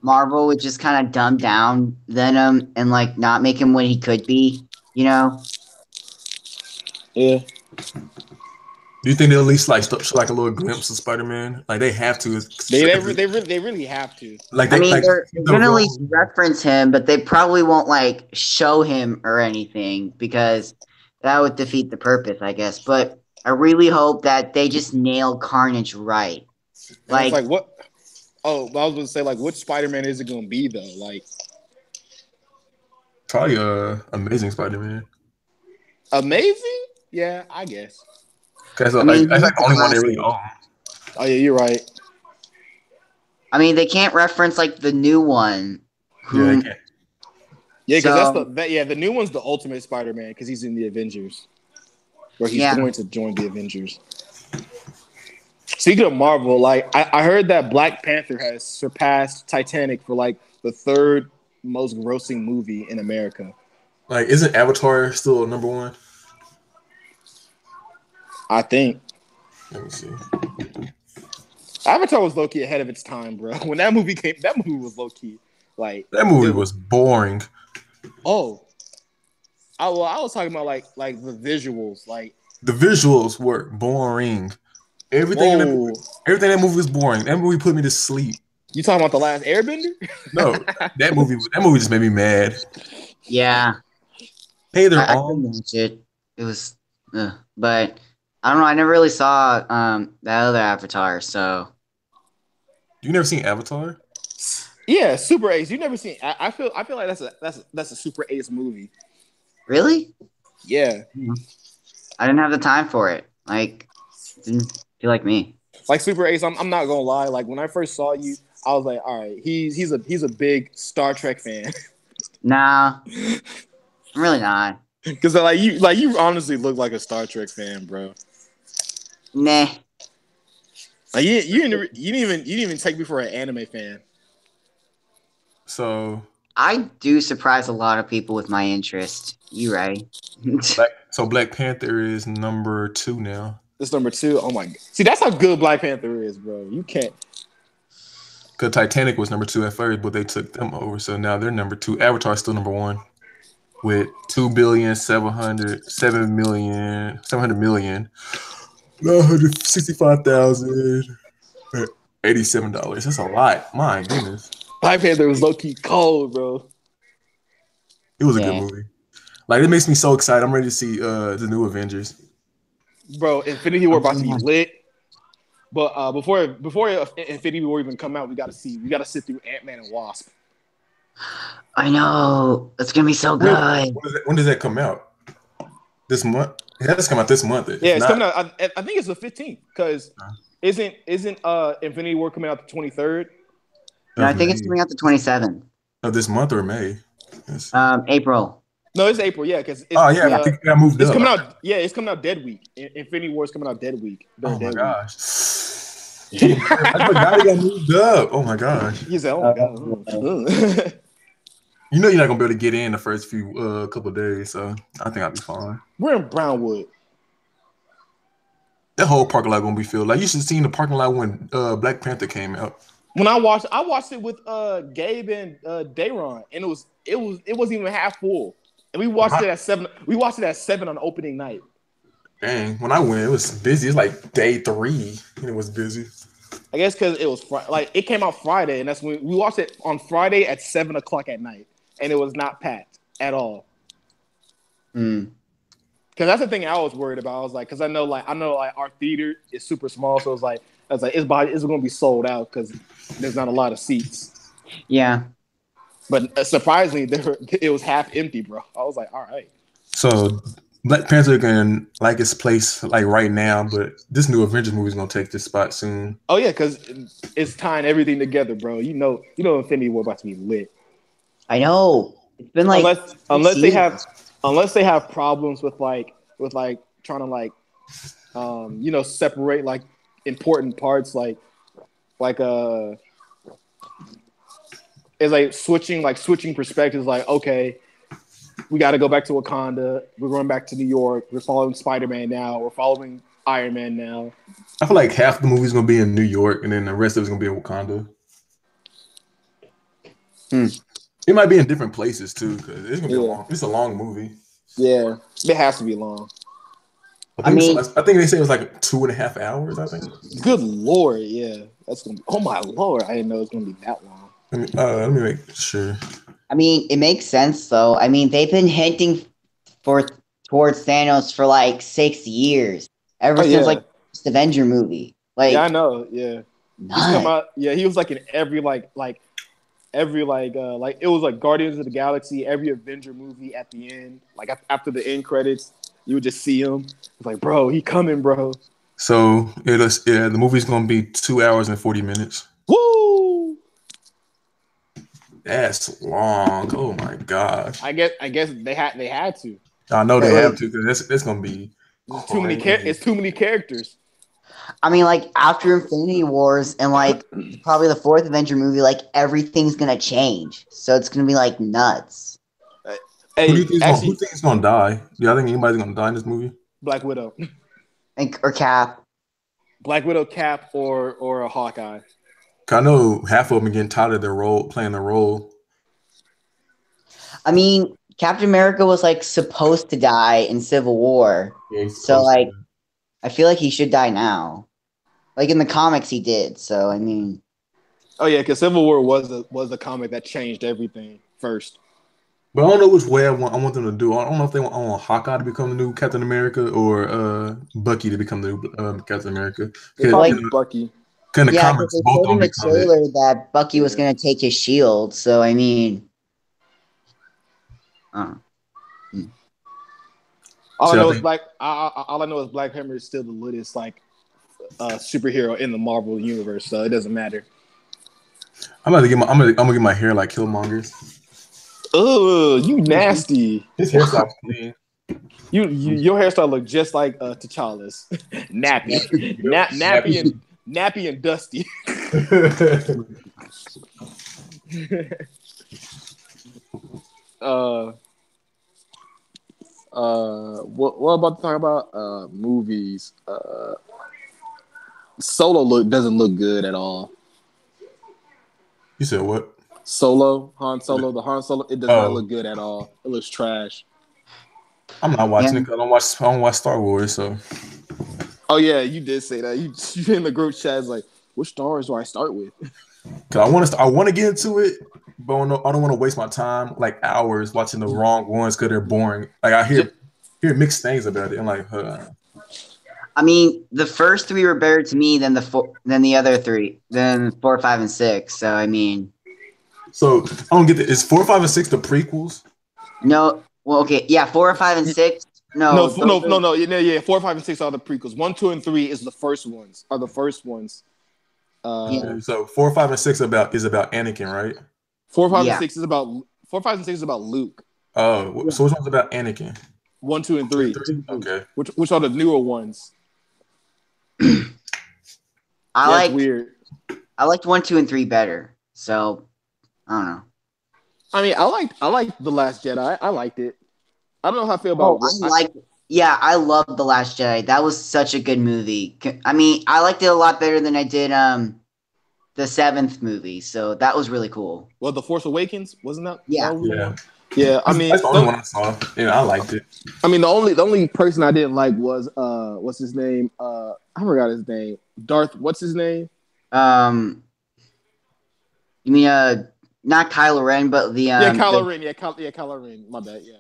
Marvel would just kind of dumb down Venom and like not make him what he could be, you know? Yeah. Do you think they'll at least like show like a little glimpse of Spider-Man? Like they have to. They really have to. Like I they mean, like they're the gonna at role. least reference him, but they probably won't like show him or anything because that would defeat the purpose, I guess. But I really hope that they just nail Carnage right. And it's Like, like what? Oh, I was gonna say like, which Spider-Man is it gonna be though? Like, Probably Amazing Spider-Man. amazing? Yeah, I guess. Cause I like mean, that's like the only one they really classic. own. Oh yeah, you're right. I mean, they can't reference like the new one. Yeah, they Who? can't. Yeah, because So the new one's the Ultimate Spider-Man because he's in the Avengers, or he's yeah, going to join the Avengers. Speaking of Marvel, like I heard that Black Panther has surpassed Titanic for like the third most grossing movie in America. Like, isn't Avatar still number one? I think Let me see. Avatar was low key ahead of its time, bro. When that movie came, that movie was low key. Like That movie it- was boring. oh, I was talking about like the visuals, like The visuals were boring. Everything in whoa. everything in that movie was boring. That movie put me to sleep. You talking about the last Airbender? No, that movie just made me mad. yeah. Hey there, I couldn't watch it. It was, but I don't know. I never really saw that other Avatar. So You never seen Avatar? Yeah, Super Ace. You never seen? I feel like that's a Super Ace movie. really, Yeah, I didn't have the time for it. Like, didn't feel like me. like Super Ace. I'm not gonna lie. Like when I first saw you, I was like, all right, he's a big Star Trek fan. Nah, I'm really not. Because you honestly look like a Star Trek fan, bro. Nah. Like you didn't even take me for an anime fan. So I do surprise a lot of people with my interest. You right? Black Panther is number 2 now. This number 2. Oh my god. See, that's how good Black Panther is, bro. You can't. Because Titanic was number 2 at first, but they took them over, so now they're number 2. Avatar's still number 1 with 2,700,965,087 dollars. That's a lot. My goodness, Black Panther was low key cold, bro. it was a good Yeah. movie. Like it makes me so excited. I'm ready to see the new Avengers. Bro, Infinity War about to be lit. But before Infinity War even come out, we gotta sit through Ant-Man and Wasp. I know. It's gonna be so When, good. when does that come out? This month? It has to come out this month. Yeah, it's coming out. I think it's the 15th because isn't Infinity War coming out the 23rd? No, I think it's coming out the 27th. Of this month or May? Yes. April. No, it's April. Yeah, because I think that moved it's up. coming out. Yeah, it's coming out dead week. Infinity War is coming out dead week. Oh my dead gosh! I forgot it got moved up. Oh my gosh! He's like, oh my god. You know you're not gonna be able to get in the first few couple of days, so I think I'll be fine. We're in Brownwood. That whole parking lot gonna be filled. Like you should have seen the parking lot when Black Panther came out. When I watched it with Gabe and Dayron, and it wasn't even half full. And we watched it at 7. We watched it at 7 on opening night. Dang, when I went, it was busy. It's like day 3, and it was busy. I guess because it was it came out Friday, and that's when we watched it on Friday at 7:00 at night, and it was not packed at all. Because that's the thing I was worried about. I was like, because I know our theater is super small, so it's it's going to be sold out because there's not a lot of seats. Yeah. But surprisingly, it was half empty, bro. I was like, all right. So Black Panther can like its place like right now, but this new Avengers movie is gonna take this spot soon. Oh yeah, because it's tying everything together, bro. You know, Infinity War about to be lit. I know. It's been like unless they have problems with trying to separate like important parts it's like switching perspectives. Like, okay, we got to go back to Wakanda. We're going back to New York. We're following Spider-Man now. We're following Iron Man now. I feel like half the movie's gonna be in New York, and then the rest of it's gonna be in Wakanda. It might be in different places too, because it's gonna be it's a long movie. Yeah, it has to be long. I think they say it was like 2.5 hours. I think. Good lord, yeah, that's gonna be. Oh my lord, I didn't know it was gonna be that long. Let me make sure. I mean, it makes sense though. I mean, they've been hinting towards Thanos for like 6 years, ever since like the Avenger movie. Like, yeah, I know. Yeah, he's come out. Yeah, he was like in every it was like Guardians of the Galaxy, every Avenger movie at the end, like after the end credits, you would just see him. It's like, bro, he coming, bro. So the movie's gonna be 2 hours and 40 minutes. Woo! That's long. Oh my gosh. I guess they had to. I know they have to because it's gonna be too many. It's too many characters. I mean, like after Infinity Wars and like probably the 4th Avenger movie, like everything's gonna change. So it's gonna be like nuts. Hey, who do you think is gonna die? Do y'all think anybody's gonna die in this movie? Black Widow. Or Cap. Black Widow, Cap, or a Hawkeye. I know half of them are getting tired of their role, playing the role. I mean, Captain America was like supposed to die in Civil War. Yeah, so like, I feel like he should die now. Like in the comics, he did. So I mean, oh yeah, because Civil War was the comic that changed everything first. But I don't know which way I want them to do. I don't know if they want Hawkeye to become the new Captain America or Bucky to become the new Captain America. Like Bucky. Because the comics both in the trailer that Bucky was going to take his shield. So I mean, all I know is Black Panther is still the latest superhero in the Marvel universe, so it doesn't matter. I'm gonna get my hair like Killmonger's. Oh, you nasty! His hairstyle's clean. Your hairstyle look just like T'Challa's. Nappy and dusty. What about to talk about movies? Solo doesn't look good at all. You said what? Solo, Han Solo, the Han Solo. It does not Oh, look good at all. It looks trash. I'm not Yeah. watching it because I don't watch Star Wars. So Oh yeah, you did say that. You in the group chat is like, which Star Wars do I start with? because I want to get into it, but I don't want to waste my time like hours watching the wrong ones because they're boring. Like I J- hear mixed things about it. I'm like, I mean, the first three were better to me than the other three, than 4, 5, and 6. So I mean, so I don't get it. Is 4, 5, and 6 the prequels? no. Well, okay, yeah, 4, 5, and 6. No, No, those are no. Yeah. 4, 5, and 6 are the prequels. 1, 2, and 3 is the first ones. Are the first ones. yeah, Okay, so 4, 5, and 6 is about Anakin, right? 4, 5, and yeah, 6 is about 4, 5, and 6 is about Luke. Oh, yeah. so which one's about Anakin? 1, 2, and 2 and 3. 3? Okay. Which are the newer ones? I Yeah, it's liked weird. I liked 1, 2, and 3 better. So I don't know. I mean, I liked The Last Jedi. I liked it. I don't know how I feel Oh, about. yeah, I loved The Last Jedi. That was such a good movie. I mean, I liked it a lot better than I did the seventh movie. So that was really cool. Well, The Force Awakens wasn't that Yeah. was the Yeah. one? Yeah, I mean, That's the only one I saw. Yeah, I liked it. the only person I didn't like was what's his name? I forgot his name. Darth. What's his name? Um, you mean not Kylo Ren, but Yeah, Kylo Ren. Yeah, Kylo Ren. My bad. Yeah,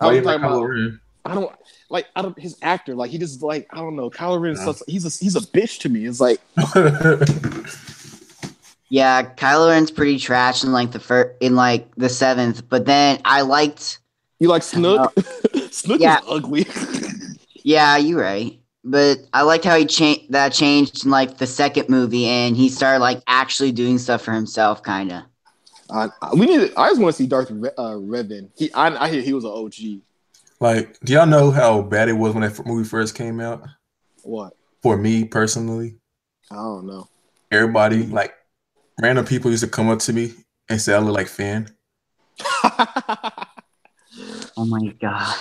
I Why was you like talking about. Kylo Ren? I don't his actor. Like he just like I don't know. Kylo Ren is such. He's a bitch to me. It's like yeah, Kylo Ren's pretty trash in like the seventh. But then I liked. you like Snook. Snook is Yeah, ugly. yeah, you're right. But I liked how he changed in like the second movie, and he started like actually doing stuff for himself, kind of. We need. I just want to see Darth Revan. I hear he was an OG. Like, do y'all know how bad it was when that movie first came out? What? For me personally, I don't know. everybody, like random people used to come up to me and say I look like Finn. Oh my god.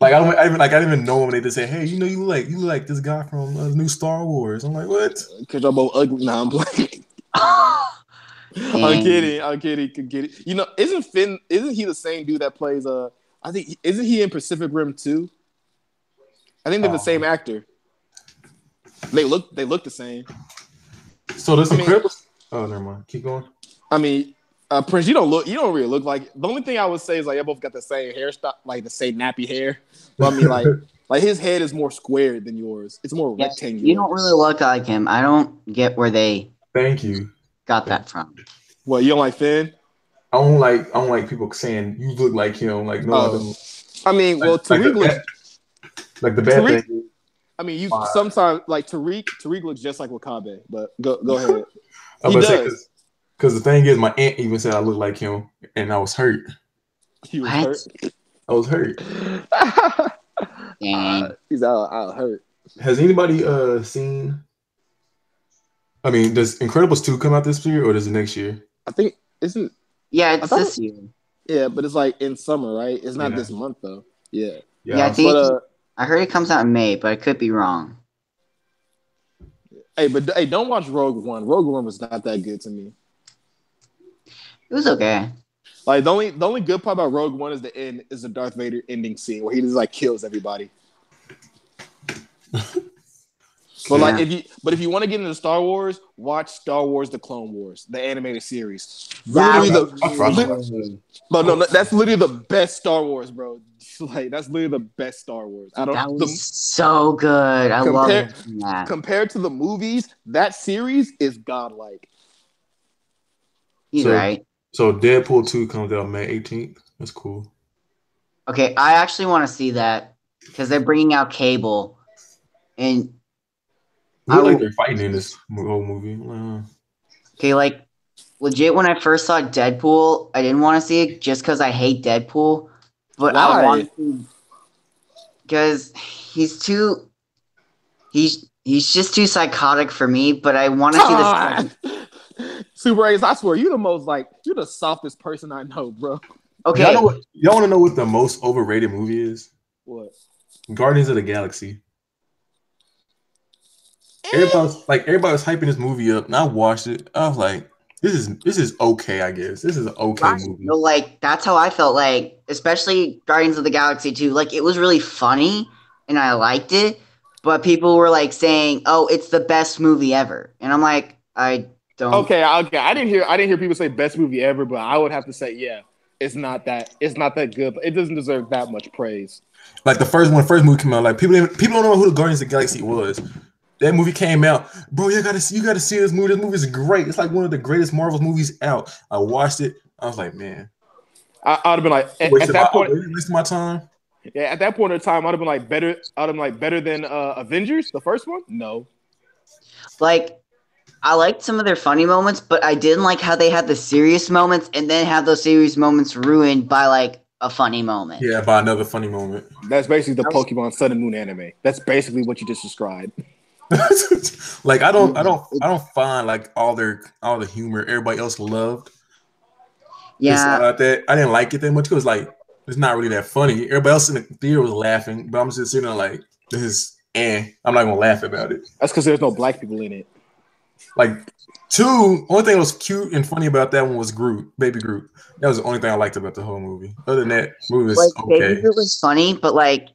Like I didn't even know him. They just say, "Hey, you look like this guy from new Star Wars." I'm like, "What?" Because y'all both ugly. Nah, I'm playing. I'm Dang. kidding. I'm kidding. Could get it. You know, isn't Finn? Isn't he the same dude that plays? I think isn't he in Pacific Rim 2? I think they're the same actor. They look the same. So this I mean, incredible. Oh, never mind. Keep going. I mean, Prince, you don't really look like. The only thing I would say is like you both got the same hairstyle, like the same nappy hair. But I mean, like his head is more squared than yours. It's more Yes, you rectangular. don't really look like him. I don't get where they Thank you. got that from. What, you don't like Finn? I don't like people saying you look like him. Like no, I Oh, don't. I mean, well, Like Tariq looks. like the bad Tariq. thing. I mean, you Why? sometimes like Tariq looks just like Wakabe, but go ahead. I He was say does. because the thing is, my aunt even said I look like him, and I was hurt. He was What? hurt. I was hurt. Dang. He's out hurt. Has anybody seen? I mean, does Incredibles 2 come out this year or does it next year? I think isn't. Yeah, I it's thought. this year. Yeah, but it's like in summer, right? It's not Yeah. this month though. Yeah, Yeah, I Yeah. think but I heard it comes out in May, but I could be wrong. hey, don't watch Rogue One. Rogue One was not that good to me. It was okay. Like the only good part about Rogue One is the end is the Darth Vader ending scene where he just like kills everybody. But like if you want to get into Star Wars, watch Star Wars: The Clone Wars, the animated series. Literally but no, that's literally the best Star Wars, bro. Like that's literally the best Star Wars. That was so good. I love that. Compared to the movies, that series is godlike. He's right. So Deadpool 2 comes out May 18th. That's cool. Okay, I actually want to see that because they're bringing out Cable, and Look like they're fighting in this whole movie. Okay, like legit. When I first saw Deadpool, I didn't want to see it just because I hate Deadpool, but Why? I wanted to because he's just too psychotic for me. But I want to see this. Super Ace, I swear you're the softest person I know, bro. Okay, y'all want to know what the most overrated movie is? What? Guardians of the Galaxy. Everybody was hyping this movie up, and I watched it. I was like, this is okay, I guess. This is an okay Right. movie. No, like that's how I felt. Like, especially Guardians of the Galaxy 2. Like, it was really funny and I liked it, but people were like saying, "Oh, it's the best movie ever," and I'm like, I don't Okay, okay. I didn't hear people say best movie ever, but I would have to say, yeah, it's not that good. But it doesn't deserve that much praise. Like when the first movie came out, like people don't know who the Guardians of the Galaxy was. That movie came out, bro. You gotta see this movie. This movie is great. It's like one of the greatest Marvel movies out. I watched it. I was like, man, I'd have been like, at that point, wasting my time. yeah, at that point in time, I'd have been like better. I'd have been like better than Avengers, the first one. No, like. I liked some of their funny moments, but I didn't like how they had the serious moments and then have those serious moments ruined by like a funny moment. Yeah, by another funny moment. that's basically the That was- Pokemon Sun and Moon anime. That's basically what you just described. Like I don't find like all the humor everybody else loved. yeah, That I didn't like it that much because like it's not really that funny. Everybody else in the theater was laughing, but I'm just sitting there like this is I'm not gonna laugh about it. That's because there's no black people in it. Like only thing that was cute and funny about that one was Groot, Baby Groot. That was the only thing I liked about the whole movie. Other than that, movie was like Baby okay. Groot was funny, but like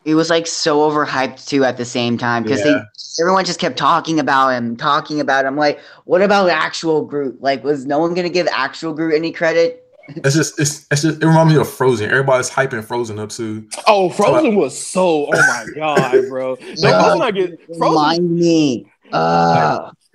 it was like so overhyped too at the same time because Yeah. everyone just kept talking about him, talking about him. Like, what about actual Groot? Like, was no one gonna give actual Groot any credit? It reminds me of Frozen. Everybody's hyping Frozen up too. Oh, Frozen was so. Oh my god, bro. No, let's not get Frozen. Remind me.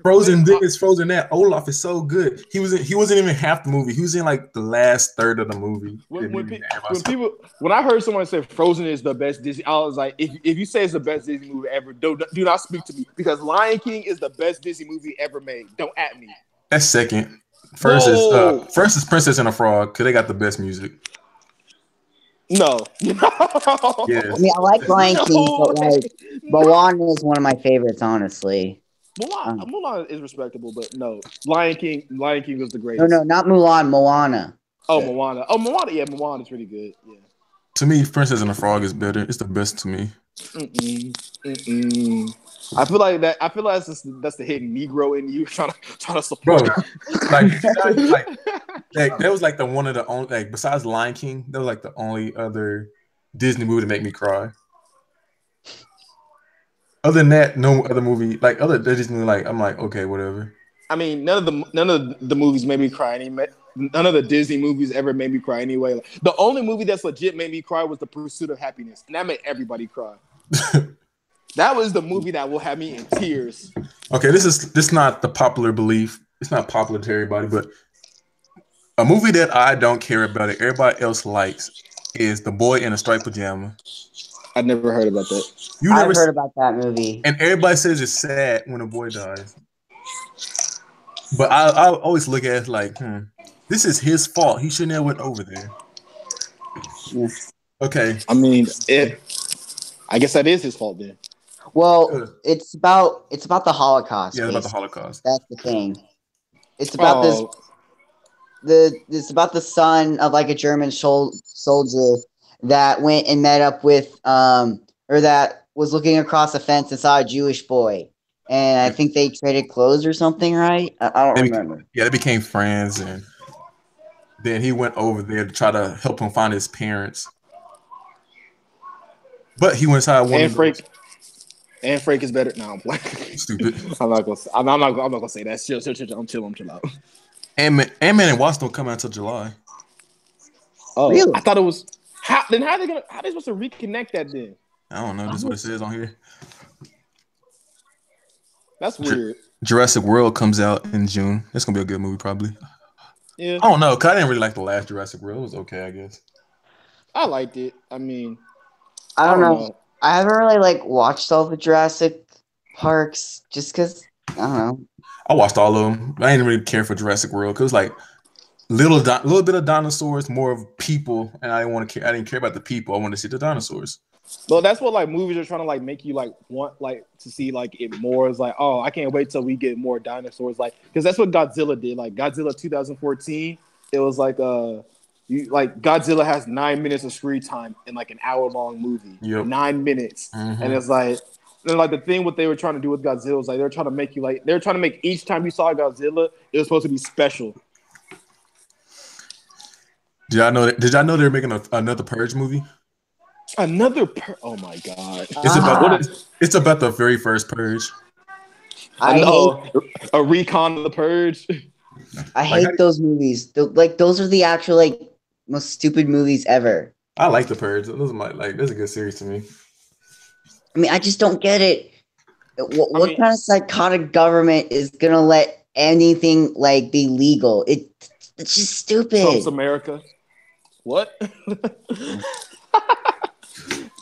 Frozen this, Frozen that. Olaf is so good. He wasn't even half the movie. He was in like the last third of the movie. When I heard someone say Frozen is the best Disney, I was like, if you say it's the best Disney movie ever, do not speak to me because Lion King is the best Disney movie ever made. Don't at me. That's second. First is Princess and the Frog because they got the best music. No. Yes. I mean, I like Lion King, but like Moana is one of my favorites, honestly. Mulan is respectable, but no. Lion King was the greatest. No, not Mulan, Moana. Moana. Oh, Moana. Yeah, Moana is pretty good. Yeah. To me, Princess and the Frog is better. It's the best to me. I feel like that's the hidden Negro in you trying to support. Bro, that was like the one of the only like besides Lion King, that was like the only other Disney movie to make me cry. Other than that, no other movie like other Disney like I'm like okay whatever. I mean, none of the movies made me cry. None of the Disney movies ever made me cry anyway. Like, the only movie that's legit made me cry was The Pursuit of Happiness, and that made everybody cry. That was the movie that will have me in tears. Okay, this is not the popular belief. It's not popular to everybody, but a movie that I don't care about that everybody else likes is The Boy in a Striped Pajama. I never heard about that. I've heard about that movie. And everybody says it's sad when a boy dies. But I always look at it like, this is his fault. He shouldn't have went over there. Yeah. Okay. I mean, I guess that is his fault then. Well, it's about the Holocaust. Yeah, it's about the basically. Holocaust. That's the thing. It's about it's about the son of like a German soldier that went and met up with or that was looking across a fence and saw a Jewish boy. And I think they traded clothes or something, right? I don't remember. They became friends, and then he went over there to try to help him find his parents. But he went inside one. And Frank is better. No, I'm playing. Stupid. I'm not gonna say that. Chill out. Ant-Man and Wasp don't come out until July. Oh, really? I thought it was. How they supposed to reconnect that then? I don't know. This is what it says on here. That's weird. Jurassic World comes out in June. That's gonna be a good movie, probably. Yeah. I don't know, cause I didn't really like the last Jurassic World. It was okay, I guess. I liked it. I mean, I don't know. I haven't really like watched all the Jurassic Parks just because I don't know. I watched all of them. I didn't really care for Jurassic World because like little bit of dinosaurs, more of people, and I didn't want to care. I didn't care about the people. I wanted to see the dinosaurs. Well, that's what like movies are trying to like make you like want like to see like it more. It's like, oh, I can't wait till we get more dinosaurs. Like, because that's what Godzilla did. Like Godzilla 2014, it was like Godzilla has 9 minutes of screen time in like an hour-long movie. Yep. 9 minutes, and it's like, And like the thing what they were trying to do with Godzilla is like they're trying to make you like they're trying to make each time you saw Godzilla, it was supposed to be special. Did y'all know they're making another Purge movie? Oh my god! It's about What Ah, is it's about the very first Purge. I hate a recon of the Purge? I Like hate those movies. Like those are the actual like most stupid movies ever. I like the Purge. Those are that's a good series to me. I mean, I just don't get it. What, I what mean, kind of psychotic government is gonna let anything like be legal? It's just Trump's stupid. America. What?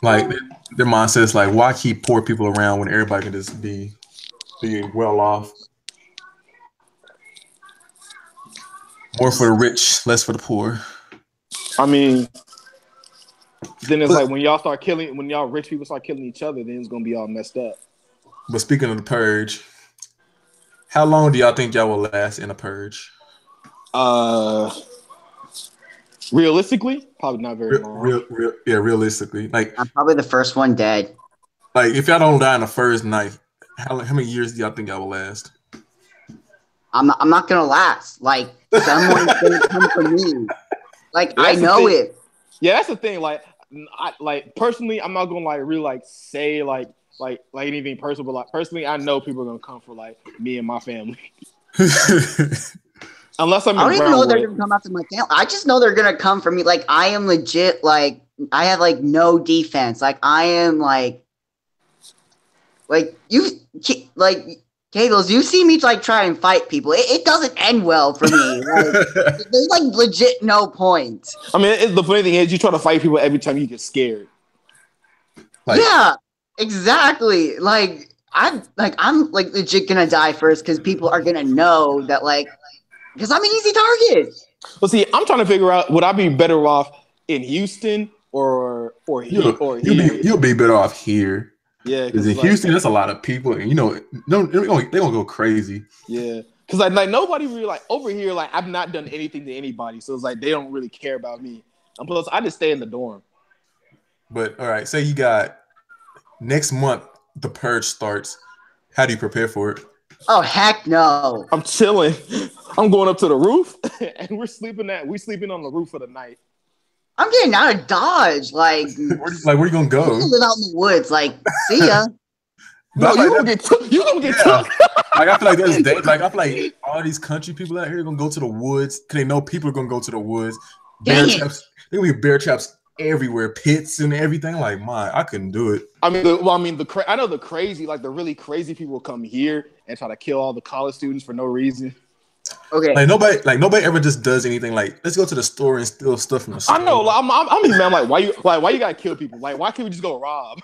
Like their mindset is like, why keep poor people around when everybody can just be well off? More for the rich, less for the poor. I mean, then it's But, like when y'all rich people start killing each other, then it's gonna be all messed up. but speaking of the Purge, how long do y'all think y'all will last in a Purge? Uh, Realistically, probably not very long. Yeah, realistically, I'm probably the first one dead. like if y'all don't die in the first night, how many years do y'all think y'all will last? I'm not gonna last. Like someone's gonna come for me. Like Yeah, I that's the know thing. it. Yeah, that's the thing. Like personally, I'm not gonna like really like say like anything personal, but like personally, I know people are gonna come for like me and my family. Unless I'm I in don't even know ground they're war. gonna come after my family. I just know they're gonna come for me. Like I am legit. Like I have like no defense. Like I am like you like Kegels. You see me like try and fight people. It doesn't end well for me. Like there's like legit no point. I mean, the funny thing is, you try to fight people every time you get scared. Like, Yeah, exactly. I'm like legit gonna die first because people are gonna know that like because I'm an easy target. But see, I'm trying to figure out would I be better off in Houston or here? you'll be better off here. Yeah, Because because in like Houston, that's a lot of people, and no, they're gonna go crazy. yeah, because like nobody really like over here. Like I've not done anything to anybody, so it's like they don't really care about me. And plus, I just stay in the dorm. But all right, say you got next month the purge starts. How do you prepare for it? Oh heck no! I'm chilling. I'm going up to the roof, and we're sleeping on the roof for the night. I'm getting out of Dodge. Like Where you gonna I'm go? gonna live out in the woods. Like see ya. No, But you gonna get you gonna get yeah. took. Like I feel like like I feel like all these country people out here are gonna go to the woods because they know people are gonna go to the woods. Bear Dang it. traps. There gonna be bear traps everywhere, pits and everything. Like I couldn't do it. I mean, I know the crazy, like the really crazy people come here and try to kill all the college students for no reason. Okay. Nobody ever just does anything. Like let's go to the store and steal stuff from the store. I know. Like, I'm man. I'm like, why you gotta kill people? Like, why can't we just go rob?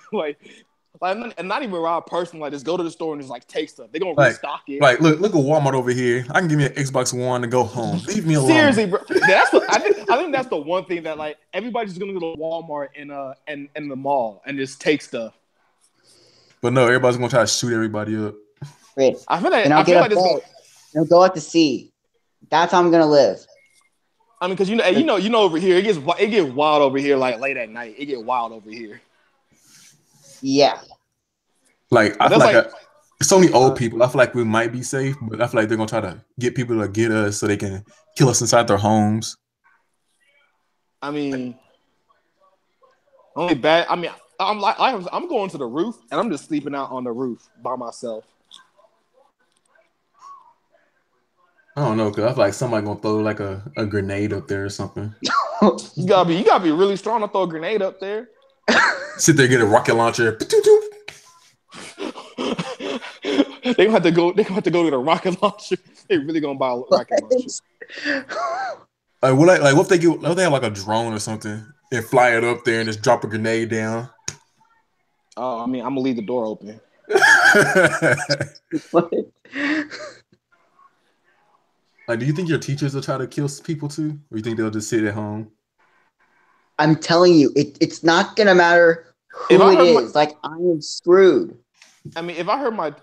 And not even rob personally. Like, just go to the store and just like take stuff. They're gonna restock it. Like look at Walmart over here. I can give me an Xbox One and go home. Leave me alone. Seriously, bro. I think that's the one thing that like everybody's just gonna go to Walmart and the mall and just take stuff. But no, everybody's gonna try to shoot everybody up. Great. I feel like Then I'll get a this. boat. And I'll go out to sea. That's how I'm gonna live. I mean, because you know, over here it gets wild over here. Like late at night, it get wild over here. Yeah. Like I But feel that's like it's only old people. I feel like we might be safe, but I feel like they're gonna try to get people to get us so they can kill us inside their homes. I mean, only bad. I mean, I'm going to the roof and I'm just sleeping out on the roof by myself. I don't know, cause I feel like somebody gonna throw like a grenade up there or something. You gotta be really strong to throw a grenade up there. Sit there, get a rocket launcher. They gonna have to go. They gonna have to go to the rocket launcher. They really gonna buy a rocket launcher. What if they have like a drone or something and fly it up there and just drop a grenade down? Oh, I mean, I'm gonna leave the door open. What? Like, do you think your teachers will try to kill people too, or you think they'll just sit at home? I'm telling you, it's not gonna matter who it is. Like I am screwed. I mean, if I heard one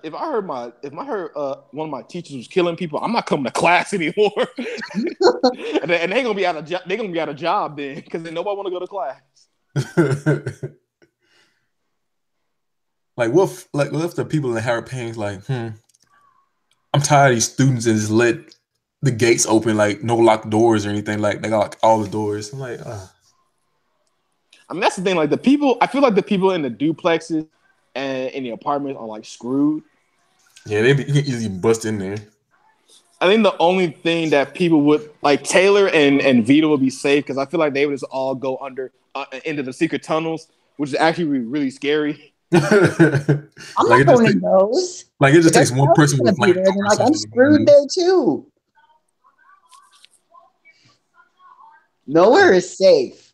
of my teachers was killing people, I'm not coming to class anymore. and they gonna be out of they gonna be out of job then because nobody want to go to class. Like what if the people in the higher paying like, I'm tired of these students and just let the gates open, like no locked doors or anything. Like they got like all the doors. I'm like, I mean, that's the thing. Like the people, I feel like the people in the duplexes and in the apartments are like screwed. yeah, you can easily bust in there. I think the only thing that people would like Taylor and Vito would be safe because I feel like they would just all go under into the secret tunnels, which is actually really scary. I'm Like not it just going in those. like it just If takes one everyone else is person with gonna a be there, flamethrower then or like I'm something to get screwed in. there too. Nowhere is safe.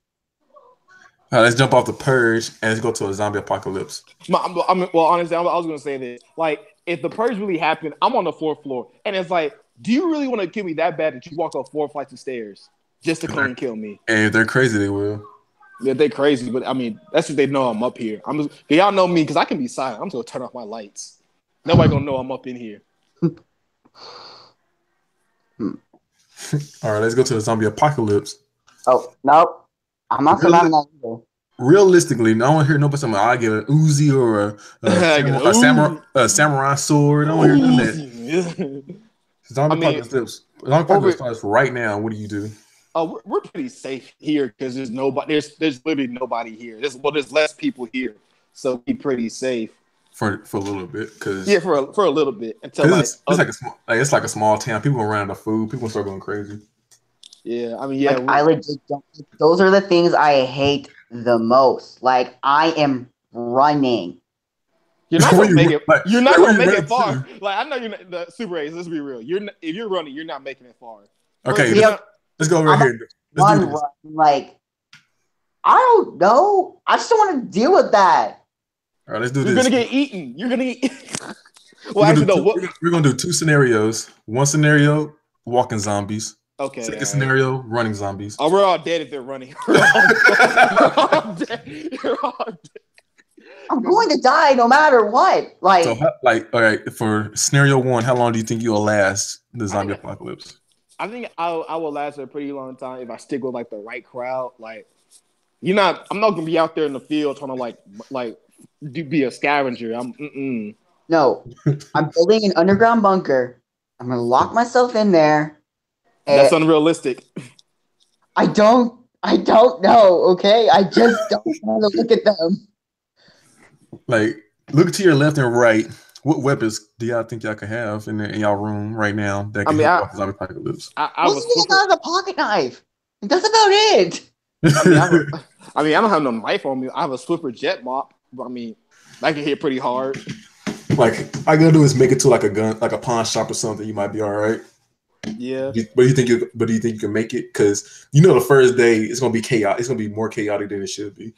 Let's jump off the purge and let's go to a zombie apocalypse. Well, honestly, I was gonna say this. Like, if the purge really happened, I'm on the fourth floor, and it's like, do you really want to kill me that bad that you walk up 4 flights of stairs just to come and kill me? And if they're crazy, they will. Yeah, they crazy, but I mean, that's just they know I'm up here. Y'all know me because I can be silent. I'm just gonna turn off my lights. Nobody gonna know I'm up in here. All right, let's go to the zombie apocalypse. Oh nope, I'm not surviving that either. Realistically, no one hear nobody saying I get an Uzi or a samurai sword. I don't hear none of that. Zombie apocalypse starts right now. What do you do? We're pretty safe here because there's nobody. There's literally nobody here. There's less people here, so we're pretty safe for a little bit. Cause for a little bit until like it's like a small town. People run out of food. People start going crazy. Yeah, I mean, yeah. Like, I legit don't. Those are the things I hate the most. Like, I am running. You're not gonna make it. You're not gonna make it far. Like, I know you're not, the Super A's. Let's be real. If you're running, you're not making it far. Okay, let's go over here. Run. Like, I don't know. I just don't want to deal with that. All right, let's do this. You're gonna get eaten. You're gonna get. Well, actually, no. We're gonna do two scenarios. One scenario, walking zombies. Okay. Second scenario, running zombies. Oh, we're all dead if they're running. We're all dead. You're all dead. I'm going to die no matter what. Like, all right. For scenario one, how long do you think you'll last the zombie apocalypse? I think I will last a pretty long time if I stick with like the right crowd. Like, I'm not gonna be out there in the field trying to be a scavenger. No, I'm building an underground bunker. I'm gonna lock myself in there. That's unrealistic. I don't know, okay? I just don't want to look at them. Like, look to your left and right. What weapons do y'all think y'all can have in y'all room right now that can help off the zombie apocalypse? I got a pocket knife. That's about it. I mean, I don't have no knife on me. I have a Swiffer jet mop. I mean, that can hit pretty hard. Like, all I gotta do is make it to like a gun, like a pawn shop or something. You might be all right. Yeah. But do you think you can make it? Because the first day it's gonna be chaotic. It's gonna be more chaotic than it should be.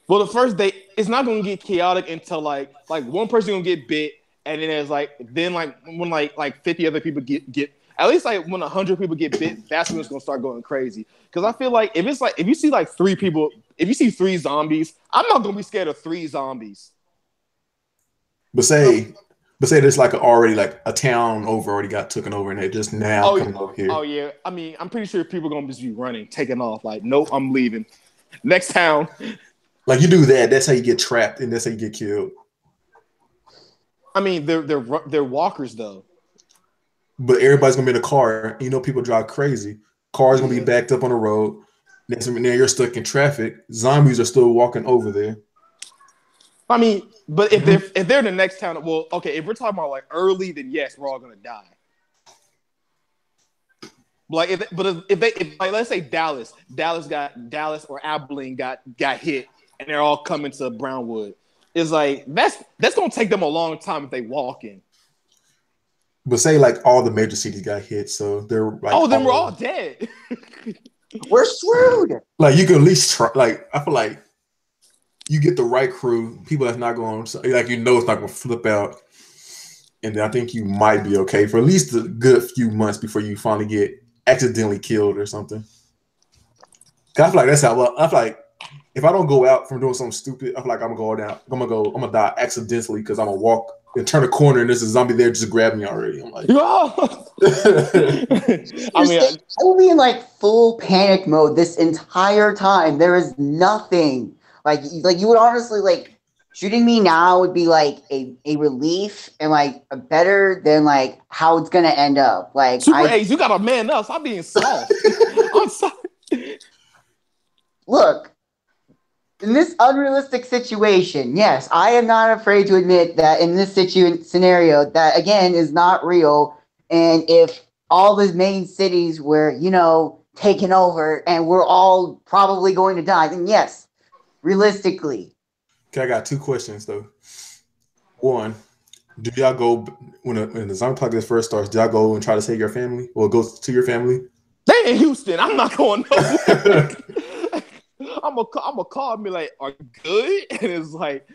Well, the first day it's not gonna get chaotic until like one person gonna get bit, and then there's when 50 other people get at least like when 100 people get bit, that's when it's gonna start going crazy. Because I feel like if you see like 3 people, if you see 3 zombies, I'm not gonna be scared of 3 zombies. But say there's like already like a town already got taken over and they're just now coming over here. Oh yeah, I mean I'm pretty sure people are gonna just be running, taking off. Like, nope, I'm leaving. Next town. Like, you do that, that's how you get trapped and that's how you get killed. I mean, they're walkers though. But everybody's gonna be in a car. People drive crazy. Cars gonna be backed up on the road. Now you're stuck in traffic. Zombies are still walking over there. I mean, but if they're in the next town, well, okay, if we're talking about like early, then yes, we're all gonna die. Like, if let's say Dallas or Abilene got hit, and they're all coming to Brownwood, it's like that's gonna take them a long time if they walk in. But say like all the major cities got hit, so they're like, then we're all dead. We're screwed. Like, you can at least try. Like, I feel like you get the right crew, people that's not going it's not going to flip out, and then I think you might be okay for at least a good few months before you finally get accidentally killed or something. I feel like that's how. Well, I feel like if I don't go out from doing something stupid, I feel like I'm gonna die accidentally because I'm gonna walk and turn a corner and there's a zombie there just grab me already. I'm like, I will be in like full panic mode this entire time. There is nothing. Like you would honestly like shooting me now would be like a relief and like a better than like how it's gonna end up. Like Super I A's, you got a man up. Stop being soft. I'm sorry. look in this unrealistic situation. Yes, I am not afraid to admit that in this scenario, that again is not real. And if all the main cities were, taken over and we're all probably going to die, then yes, realistically. Okay, I got two questions though. One, do y'all go when the zombie apocalypse first starts? Do y'all go and try to save your family, or go to your family? They in Houston. I'm not going nowhere. I'm a call me like, are you good? And it's like,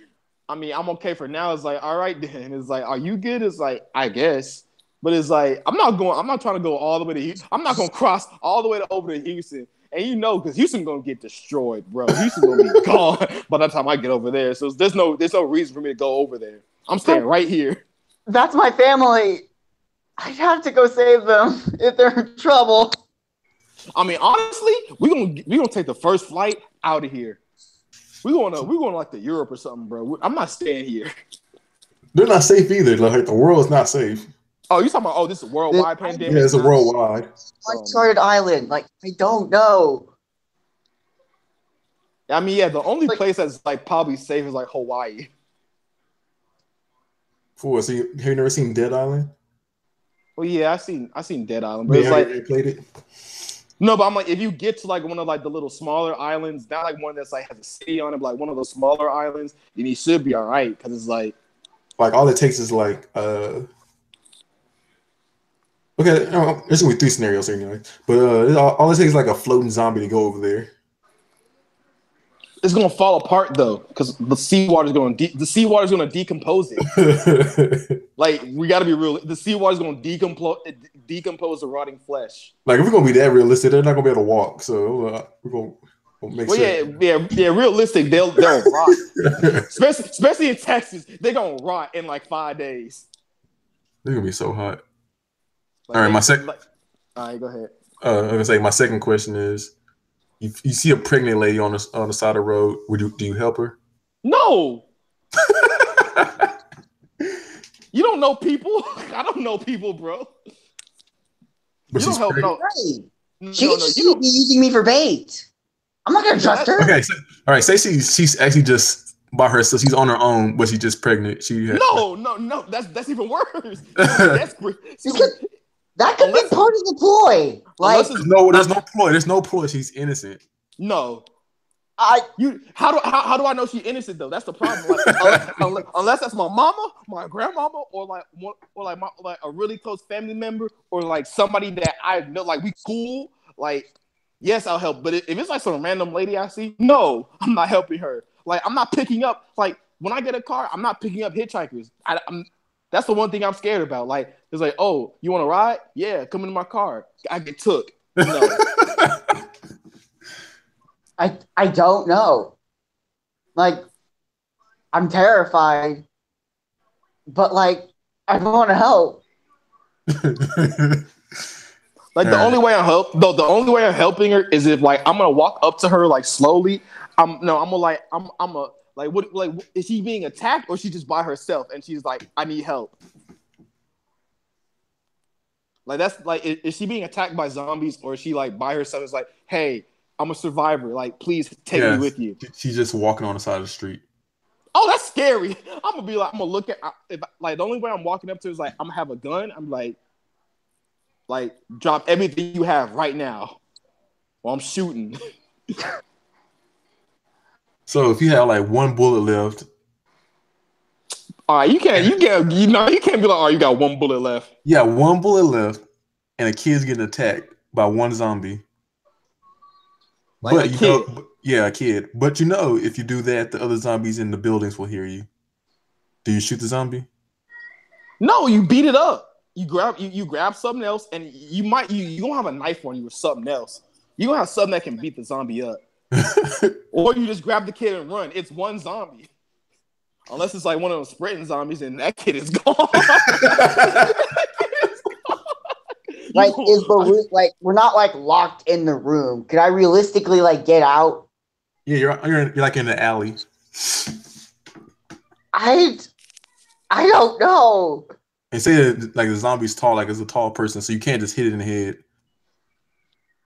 I mean, I'm okay for now. It's like, all right then. It's like, are you good? It's like, I guess. But it's like, I'm not trying to go all the way to Houston. I'm not going to cross all the way over to Houston. And because Houston's going to get destroyed, bro. Houston's going to be gone by the time I get over there. So there's no reason for me to go over there. I'm staying right here. That's my family. I'd have to go save them if they're in trouble. I mean, honestly, we're gonna take the first flight out of here. We're going like to Europe or something, bro. I'm not staying here. They're not safe either. Like the world is not safe. Oh, you talking about? Oh, this is a worldwide pandemic. Yeah, it's a worldwide. Uncharted island. Like I don't know. I mean, yeah, the only place that's like probably safe is like Hawaii. So have you never seen Dead Island? Well, yeah, I seen Dead Island, but it's like played it. No, but I'm like, if you get to like one of like the little smaller islands, not like one that's like has a city on it, but like one of those smaller islands, then you should be all right because it's like all it takes is like okay, there's gonna be three scenarios anyway, but all it takes is like a floating zombie to go over there. It's gonna fall apart though, because the seawater's gonna decompose it. Like we gotta be real. The seawater's gonna decompose the rotting flesh. Like if we're gonna be that realistic, they're not gonna be able to walk. So we're gonna make sure. Yeah. Realistic, they'll rot. especially in Texas, they're gonna rot in like 5 days. They're gonna be so hot. Like, all right, my second. All right, go ahead. I'm gonna say my second question is. You see a pregnant lady on the side of the road. Do you help her? No. You don't know people. I don't know people, bro. But you don't help. No. Right. She could be using me for bait. I'm not gonna trust her. Okay. All right. Say she's actually just by herself. She's on her own, but she's just pregnant. No. That's even worse. Desperate. That could be part of the ploy. Like there's no ploy. There's no ploy. She's innocent. No. How do I know she's innocent though? That's the problem. Like, unless that's my mama, my grandmama, or like a really close family member, or like somebody that I know, like we cool. Like, yes, I'll help. But if it's like some random lady I see, no, I'm not helping her. Like, I'm not picking up. Like when I get a car, I'm not picking up hitchhikers. That's the one thing I'm scared about. Like, it's like, oh, you want to ride? Yeah, come into my car. I get took. No. I don't know. Like, I'm terrified, but like, I want to help. Like the only way I'm helping her is if like I'm gonna walk up to her like slowly. What is she being attacked or is she just by herself and she's like, I need help? Like that's like, is she being attacked by zombies or is she like by herself? It's like, hey, I'm a survivor. Like, please take me with you. She's just walking on the side of the street. Oh, that's scary. I'm gonna look at if like the only way I'm walking up to is like I'm gonna have a gun. I'm like drop everything you have right now while I'm shooting. So if you have like one bullet left, all right, you can't be like, oh, you got one bullet left. Yeah, one bullet left, and a kid's getting attacked by one zombie. Like a kid. But if you do that, the other zombies in the buildings will hear you. Do you shoot the zombie? No, you beat it up. You grab something else, and you don't have a knife on you or something else. You don't have something that can beat the zombie up. Or you just grab the kid and run. It's one zombie. Unless it's like one of those sprinting zombies, and that kid is gone. Like, we're not like locked in the room. Could I realistically like get out? Yeah, you're like in the alley. I I don't know. And say that like the zombie's tall, like it's a tall person, so you can't just hit it in the head.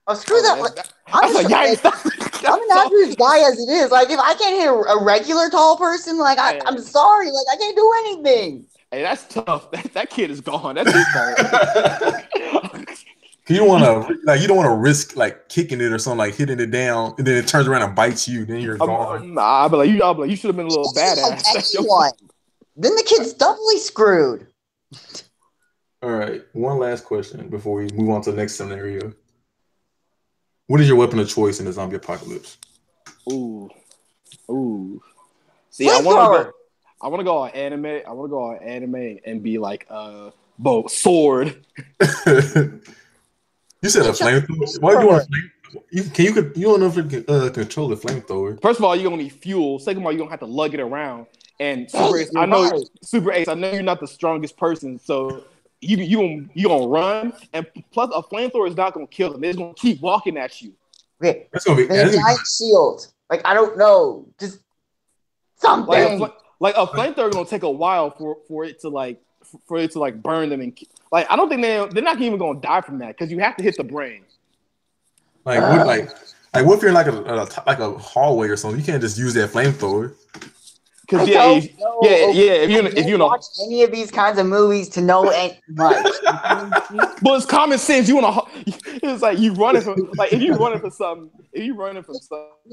Oh, screw Oh, that. I'm that's just a yikes. I'm an average guy as it is. Like if I can't hit a regular tall person, like I'm Hey, sorry, like I can't do anything. hey, that's tough. That kid is gone. That's his fault. You don't want to like you don't want to risk like kicking it or something, like hitting it down, and then it turns around and bites you. Then you're gone. Nah, I'll be like, you should have been a little badass. That's your Anyone. Then the kid's doubly screwed. All right, one last question before we move on to the next scenario. What is your weapon of choice in the zombie apocalypse? Ooh, ooh. See, Flamethrower. I want to go on anime. I want to go on anime and be like, bow, sword. You said a flamethrower. Why do you want a flamethrower? You don't know if it can control a flamethrower. First of all, you're gonna need fuel. Second of all, you're gonna have to lug it around. And Super Ace, You're right. Super Ace, I know you're not the strongest person, so you gonna run. And plus, a flamethrower is not gonna kill them. They're just gonna keep walking at you. Okay. That's gonna be And a giant shield. Like I don't know. Just something. Like a flamethrower gonna take a while for it to like burn them and like I don't think they're not even gonna die from that because you have to hit the brain. Like what if you're in like a hallway or something? You can't just use that flamethrower. Because if you know watch any of these kinds of movies to know much. but it's common sense. It's like you running from like if you running from something,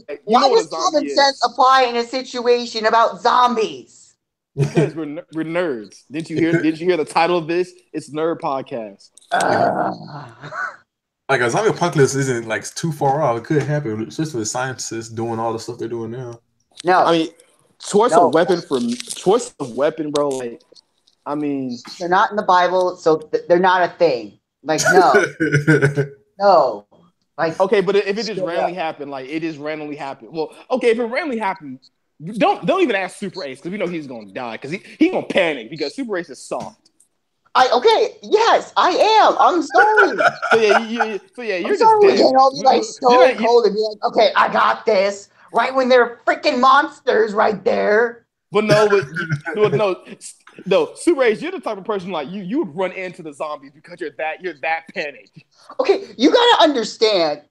like, why does common sense apply in a situation about zombies? Because we're nerds. Did you hear the title of this? It's Nerd Podcast. Like a zombie apocalypse isn't like too far off. It could happen. It's just with scientists doing all the stuff they're doing now. No, I mean choice of weapon, bro. Like, I mean, they're not in the Bible, so they're not a thing. Like, no, no. Like, okay, but if it just randomly happened, like it just randomly happened. Well, okay, if it randomly happened, don't even ask Super Ace because we know he's gonna die because he gonna panic because Super Ace is soft. Yes, I am. I'm sorry. You're I'm sorry. just dead. I'll be like so cold and be like, okay, I got this. Right when they're freaking monsters right there. But no, Super Ace, you're the type of person like you would run into the zombies because you're that panicked. Okay, you gotta understand.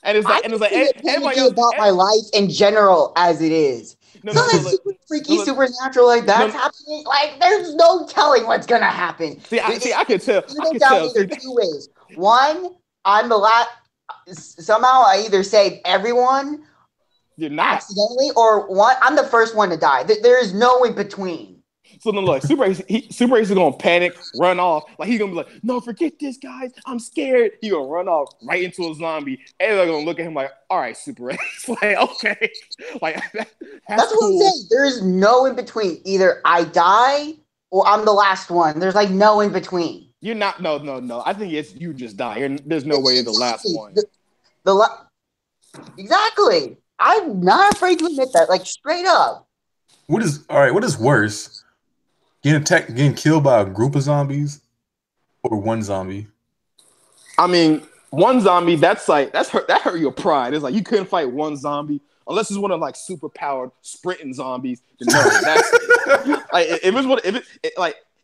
And it's like everybody else, about my life in general as it is. Something super freaky, supernatural like that's happening. Like there's no telling what's gonna happen. I can tell. You can tell either two ways. One, I'm the last. Somehow I either save everyone. You're not accidentally, or one. I'm the first one to die. There is no in between. So no, like Super Ace is gonna panic, run off. Like he's gonna be like, "No, forget this, guys. I'm scared." He gonna run off right into a zombie. And they're gonna look at him like, "All right, Super Ace." Like, okay, like that's what I'm saying. There is no in between. Either I die or I'm the last one. There's like no in between. You're not. No. I think it's you just die. There's no way you're the last one. Exactly. I'm not afraid to admit that. Like straight up. What is worse? Getting killed by a group of zombies, or one zombie? I mean, one zombie. That hurt your pride. It's like you couldn't fight one zombie unless it's one of like super powered sprinting zombies. No, that's like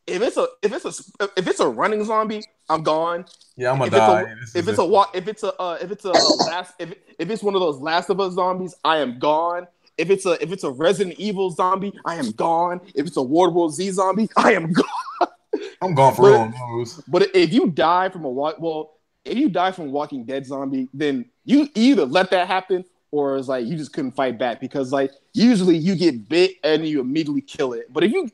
if it's a running zombie, I'm gone. Yeah, I'm gonna die. If it's one of those Last of Us zombies, I am gone. If it's a Resident Evil zombie, I am gone. If it's a World War Z zombie, I am gone. I'm gone for real. But if you die from Walking Dead zombie, then you either let that happen or it's like you just couldn't fight back because like usually you get bit and you immediately kill it. But if you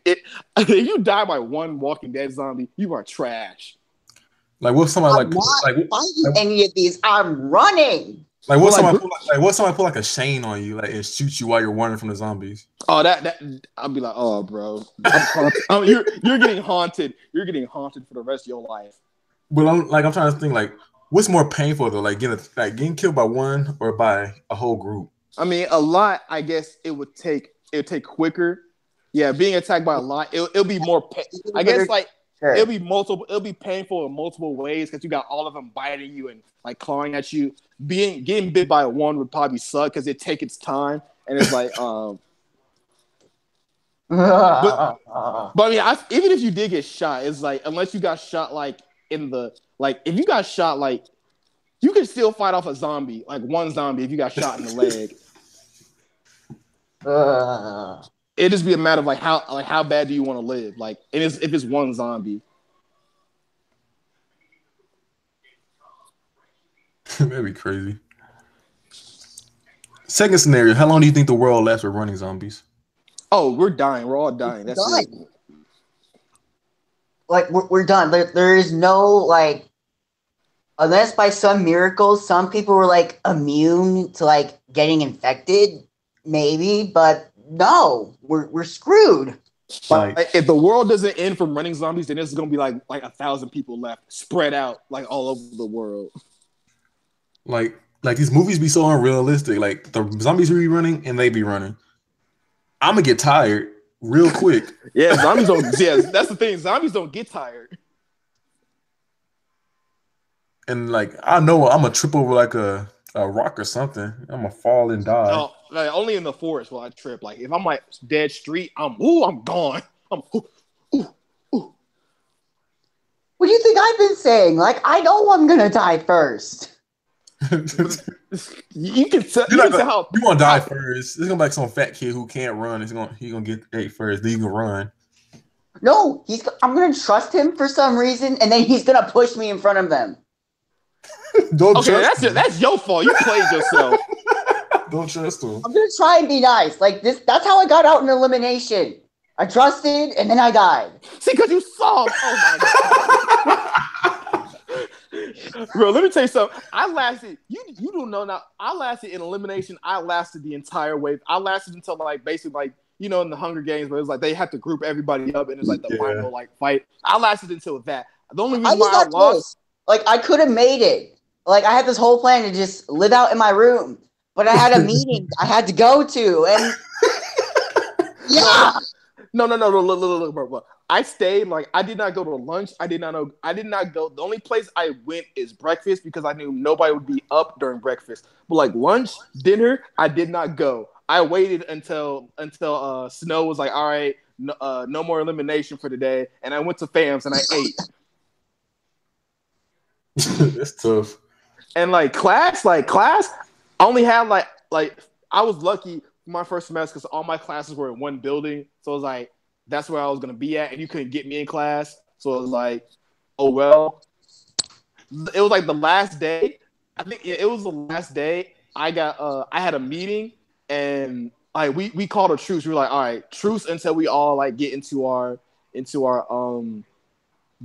die by one Walking Dead zombie, you are trash. Like what somebody I'm not fighting any of these. I'm running. Like what somebody put like a chain on you like and shoot you while you're running from the zombies. Oh, that I'll be like, oh, bro, you're getting haunted. You're getting haunted for the rest of your life. But I'm trying to think like what's more painful though, like getting killed by one or by a whole group. I mean, a lot. I guess it'd take quicker. Yeah, being attacked by a lot, it'll be more. I guess like. Sure. It'll be multiple. It'll be painful in multiple ways because you got all of them biting you and like clawing at you. Getting bit by one would probably suck because it take its time and it's like But I mean, even if you did get shot, it's like unless you got shot like in the like if you got shot like you can still fight off a zombie, like one zombie if you got shot in the leg. It'd just be a matter of how bad do you want to live? Like if it's one zombie. That'd be crazy. Second scenario, how long do you think the world lasts with running zombies? Oh, we're dying. We're all dying. That's it. Like we're done. There is no like, unless by some miracle some people were like immune to like getting infected, maybe. But no, we're screwed. Like, if the world doesn't end from running zombies, then there's gonna be like 1,000 people left, spread out like all over the world. Like these movies be so unrealistic. Like the zombies be running and they be running. I'm gonna get tired real quick. Yeah, zombies don't. Yeah, that's the thing. Zombies don't get tired. And like I know I'm gonna trip over like a rock or something. I'm gonna fall and die. No, like, only in the forest will I trip. Like if I'm like dead street, I'm gone. What do you think I've been saying? Like I know I'm gonna die first. You can tell how you gonna die first. There's gonna be like some fat kid who can't run. He's gonna get ate first. Then you can run. No, I'm gonna trust him for some reason, and then he's gonna push me in front of them. That's your fault. You played yourself. Don't trust him. I'm gonna try and be nice. Like this. That's how I got out in elimination. I trusted, and then I died. See, because you saw him. Oh my god. Bro, let me tell you something. I lasted. You don't know now. I lasted in elimination. I lasted the entire wave. I lasted until like basically like in the Hunger Games, where it's like they have to group everybody up and it's like the final like fight. I lasted until that. The only reason why I lost, like I could have made it. Like I had this whole plan to just live out in my room, but I had a meeting I had to go to, and yeah. No, look, bro. I stayed. Like I did not go to lunch. I did not go. The only place I went is breakfast because I knew nobody would be up during breakfast. But like lunch, dinner, I did not go. I waited until Snow was like, all right, no more elimination for today, and I went to Fam's and I ate. That's tough. And class, I only had like I was lucky my first semester because all my classes were in one building, so it was like that's where I was gonna be at, and you couldn't get me in class, so it was like, oh well. It was like the last day. I think it was the last day. I had a meeting, and like we called a truce. We were like, all right, truce until we all like get into our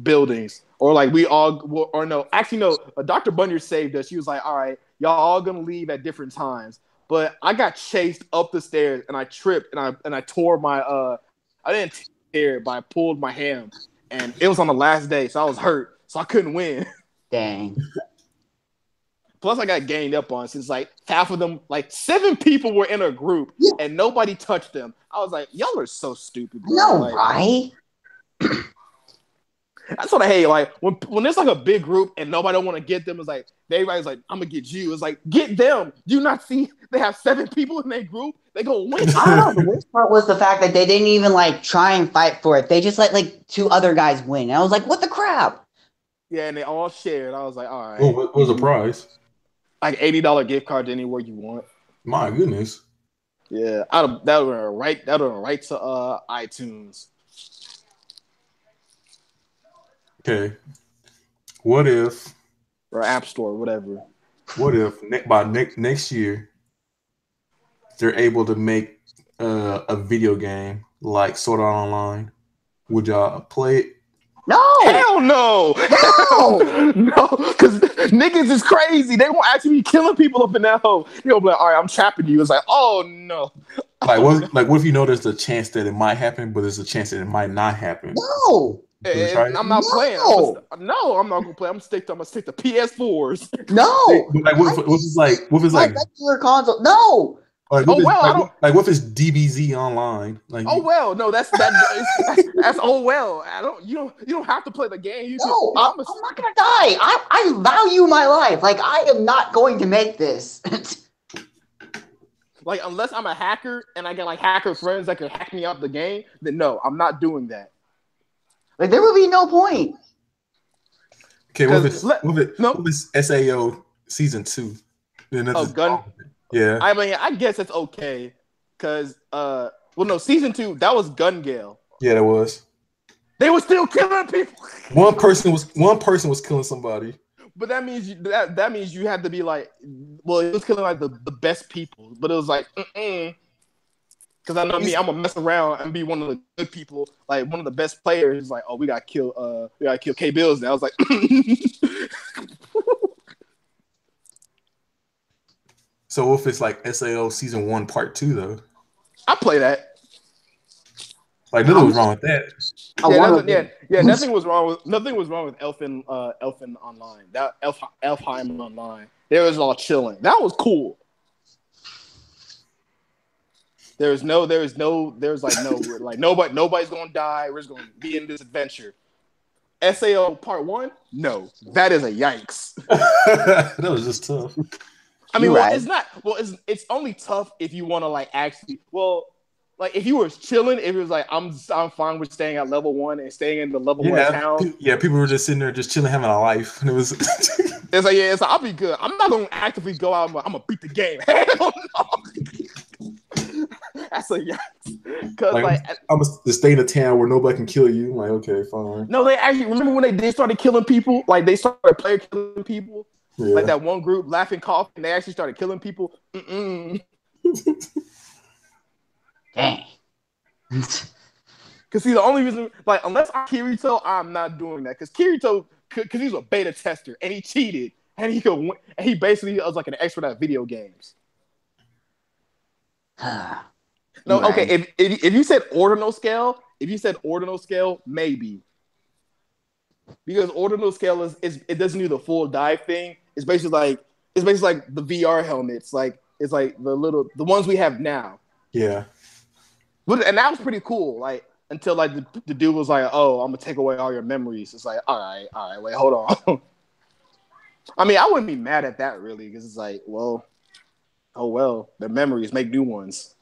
buildings, or like we all or no, actually no. Dr. Bunyard saved us. She was like, all right, y'all all gonna leave at different times. But I got chased up the stairs and I tripped and I tore my I didn't tear it, but I pulled my ham, and it was on the last day, so I was hurt, so I couldn't win. Dang. Plus, I got ganged up on since like half of them, like 7 people were in a group and nobody touched them. I was like, y'all are so stupid. Bro. No, like, right? That's what I hate. Like when there's like a big group and nobody don't want to get them, it's like everybody's like, I'm gonna get you. It's like, get them. Do you not see they have 7 people in their group? They gonna win. I don't know. The worst part was the fact that they didn't even like try and fight for it. They just let like 2 other guys win. And I was like, what the crap? Yeah, and they all shared. I was like, all right. Well, what was the prize? Like $80 gift card to anywhere you want. My goodness. Yeah, that would right to iTunes. Okay. What if or App Store, whatever? What if by next year they're able to make a video game like Sword Art Online? Would y'all play it? No! Hell no! No! No, because niggas is crazy. They won't actually be killing people up in that hole. You'll be like, all right, I'm trapping you. It's like, oh no. What if you know there's a chance that it might happen, but there's a chance that it might not happen? No! I'm not playing. I'm not gonna play. I'm gonna stick to PS4s. No! Like what if it's like regular console? No! Like, what if it's DBZ online? Like, oh well, no, that's oh well. You don't have to play the game. I'm not gonna die. I value my life. Like I am not going to make this. Like, unless I'm a hacker and I got like hacker friends that can hack me out the game, then no, I'm not doing that. Like there would be no point. Okay, No, what if it's SAO season 2? Then oh, gun. Yeah. I mean, I guess it's okay, cause well, no, season 2 that was Gun Gale. Yeah, that was. They were still killing people. One person was killing somebody. But that means that means you had to be like, well, it was killing like the best people, but it was like, because I know me, I'm gonna mess around and be one of the good people, like one of the best players. Like, oh, we gotta kill K Bills now. I was like, So if it's like SAO season 1 part 2 though, I play that. like nothing was wrong with that. Nothing was wrong with Elfin Online. That Elfheim Online. They was all chilling. That was cool. There's nobody's gonna die. We're just gonna be in this adventure. SAO Part 1? No, that is a yikes. That was just tough. I mean, it's not. Well, it's only tough if you want to like actually. Well, like if you were chilling, if it was like I'm fine with staying at level 1 and staying in the level 1 town. Yeah, people were just sitting there just chilling, having a life, and it was. It's like I'll be good. I'm not gonna actively go out. I'm gonna beat the game. Hell no. That's a yes. Cause I'm gonna stay in a town where nobody can kill you. I'm like, okay, fine. No, they actually remember when they started killing people. Like they started player killing people. Yeah. Like that one group, Laughing Cough, and they actually started killing people. Dang. Because see, the only reason, like, unless I'm Kirito, I'm not doing that. Because Kirito, because he's a beta tester and he cheated and he could win, and he basically was like an expert at video games. No, right. Okay. If you said ordinal scale, maybe. Because ordinal scale is it doesn't do the full dive thing. It's basically like the VR helmets. Like it's like the ones we have now. Yeah. And that was pretty cool. Like until like the dude was like, "Oh, I'm gonna take away all your memories." It's like, all right, wait, hold on. I mean, I wouldn't be mad at that really, because it's like, well, the memories make new ones.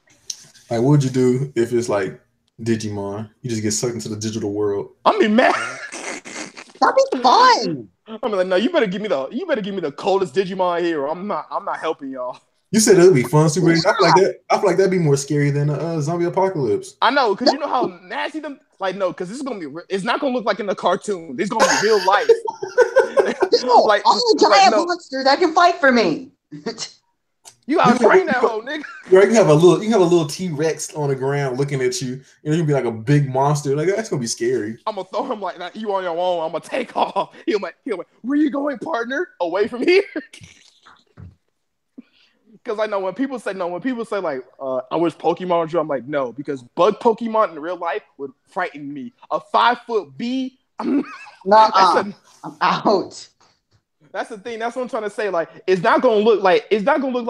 Like, what would you do if it's like Digimon? You just get sucked into the digital world. I'd be mad. That'd be fun. I'm like, no, you better give me the coldest Digimon here. I'm not helping y'all. You said it would be fun, Super. I feel like that'd be more scary than a zombie apocalypse. I know, because you know how nasty them. Like, no, because this is gonna be. It's not gonna look like in the cartoon. This is gonna be real life. Like, I'm a giant monster that can fight for me. You gotta train that whole nigga. Right, you have a little T-Rex on the ground looking at you, and you'll be like a big monster. Like that's gonna be scary. I'm gonna throw him like, nah, you on your own. I'm gonna take off. He'll like, where you going, partner? Away from here. Because I know when people say like, I wish Pokemon drew, I'm like, no, because bug Pokemon in real life would frighten me. A 5-foot bee, I'm out. That's the thing. That's what I'm trying to say. Like, it's not gonna look like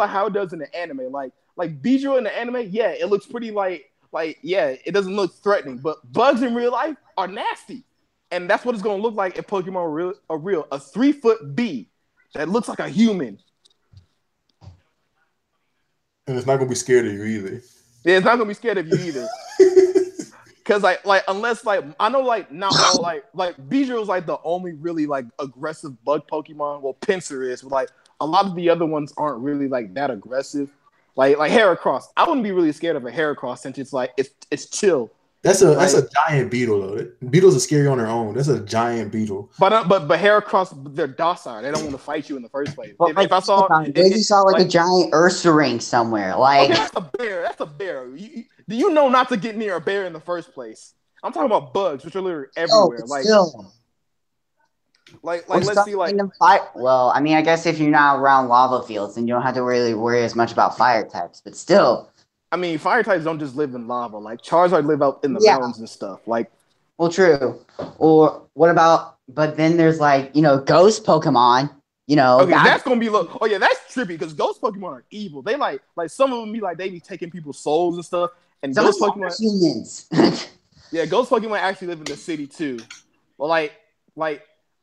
how it does in the anime. Like Bijou in the anime, yeah, it looks pretty it doesn't look threatening. But bugs in real life are nasty, and that's what it's gonna look like if Pokemon are real. A 3-foot bee that looks like a human. And it's not gonna be scared of you either. Yeah, it's not gonna be scared of you either. Cause unless I know not all like Bijou is like the only really like aggressive bug Pokemon. Well, Pinsir is, but like a lot of the other ones aren't really like that aggressive. Like Heracross, I wouldn't be really scared of a Heracross since it's like it's chill. That's a giant beetle though. Beetles are scary on their own. That's a giant beetle. But Heracross, they're docile. They don't want to fight you in the first place. Well, if I saw a giant Ursaring somewhere, like okay, that's a bear. Do you know not to get near a bear in the first place? I'm talking about bugs, which are literally everywhere. Let's see, like. Well, I mean, I guess if you're not around lava fields, then you don't have to really worry as much about fire types. But still. I mean, fire types don't just live in lava. Like Charizard live out in the mountains and stuff. Like, well, true. Or what about? But then there's ghost Pokemon. Okay, that's gonna be oh yeah, that's trippy because ghost Pokemon are evil. They like some of them they be taking people's souls and stuff. And some ghost Pokemon are humans. Yeah, ghost Pokemon actually live in the city too. Well,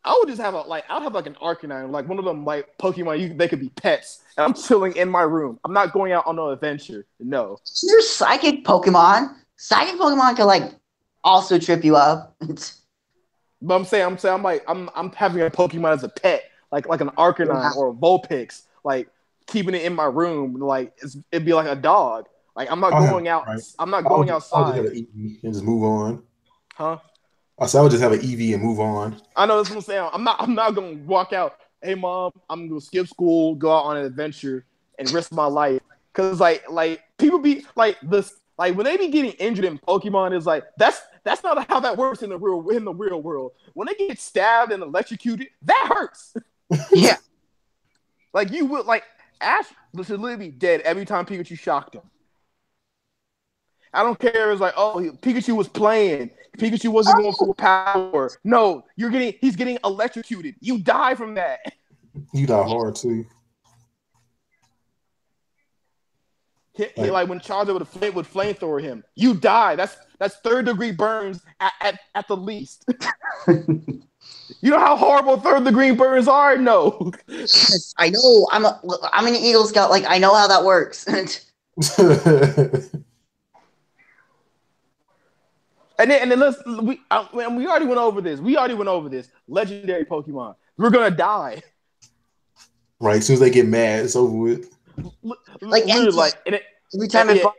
I would just have I'd have like an Arcanine, like one of them like Pokemon. They could be pets, and I'm chilling in my room. I'm not going out on no adventure. No. There's psychic Pokemon. Psychic Pokemon can like also trip you up. But I'm having a Pokemon as a pet, like an Arcanine or a Vulpix, like keeping it in my room, like it'd be like a dog. Like I'm not going out. Right. I'm not going I'll just have outside. an EV and just move on. Huh? I said I would just have an EV and move on. I know that's what I'm saying. I'm not gonna walk out. Hey mom, I'm gonna skip school, go out on an adventure, and risk my life. Cause like people be like this, like when they be getting injured in Pokemon, is like that's not how that works in the real world. When they get stabbed and electrocuted, that hurts. Yeah. Like you would like Ash should literally be dead every time Pikachu shocked him. I don't care. It's like, oh, Pikachu was playing. Pikachu wasn't going for power. No, he's getting electrocuted. You die from that. You die hard too. Like when Charizard would flamethrower him, you die. That's 3rd-degree burns at the least. You know how horrible 3rd-degree burns are? No. I know. I'm an Eagle Scout. Like I know how that works. And then we already went over this. Legendary Pokemon. We're gonna die. Right. As soon as they get mad, it's over with. Like every time it a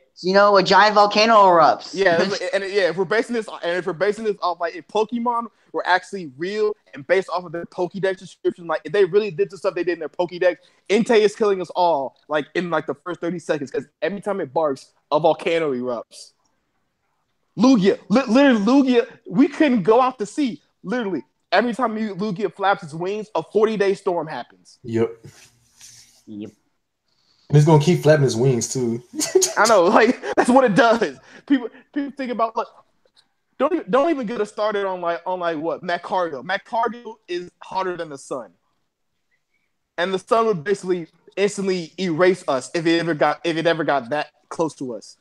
giant volcano erupts. Yeah, if we're basing this off like if Pokemon were actually real and based off of their Pokédex description, like if they really did the stuff they did in their Pokédex, Entei is killing us all like in like the first 30 seconds because every time it barks, a volcano erupts. Lugia, literally Lugia, we couldn't go out to sea. Literally, every time Lugia flaps its wings, a 40-day storm happens. Yep. And it's gonna keep flapping his wings too. I know, like that's what it does. People think about like don't even get us started on what Magcargo. Magcargo is hotter than the sun, and the sun would basically instantly erase us if it ever got that close to us.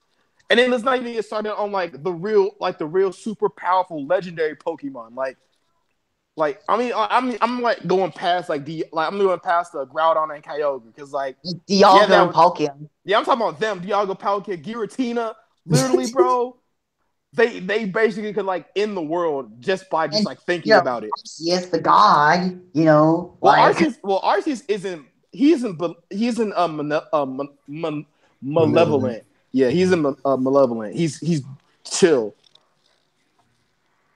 And then let's not even get started on like the real super powerful legendary Pokemon. I'm like going past I'm going past the Groudon and Kyogre because like Dialga and Palkia. Yeah, I'm talking about them. Dialga, Palkia, Giratina. Literally, bro. They basically could like end the world just by just like thinking about it. Yes, the god, you know. Arceus isn't. He isn't malevolent. Yeah, he's malevolent. He's chill.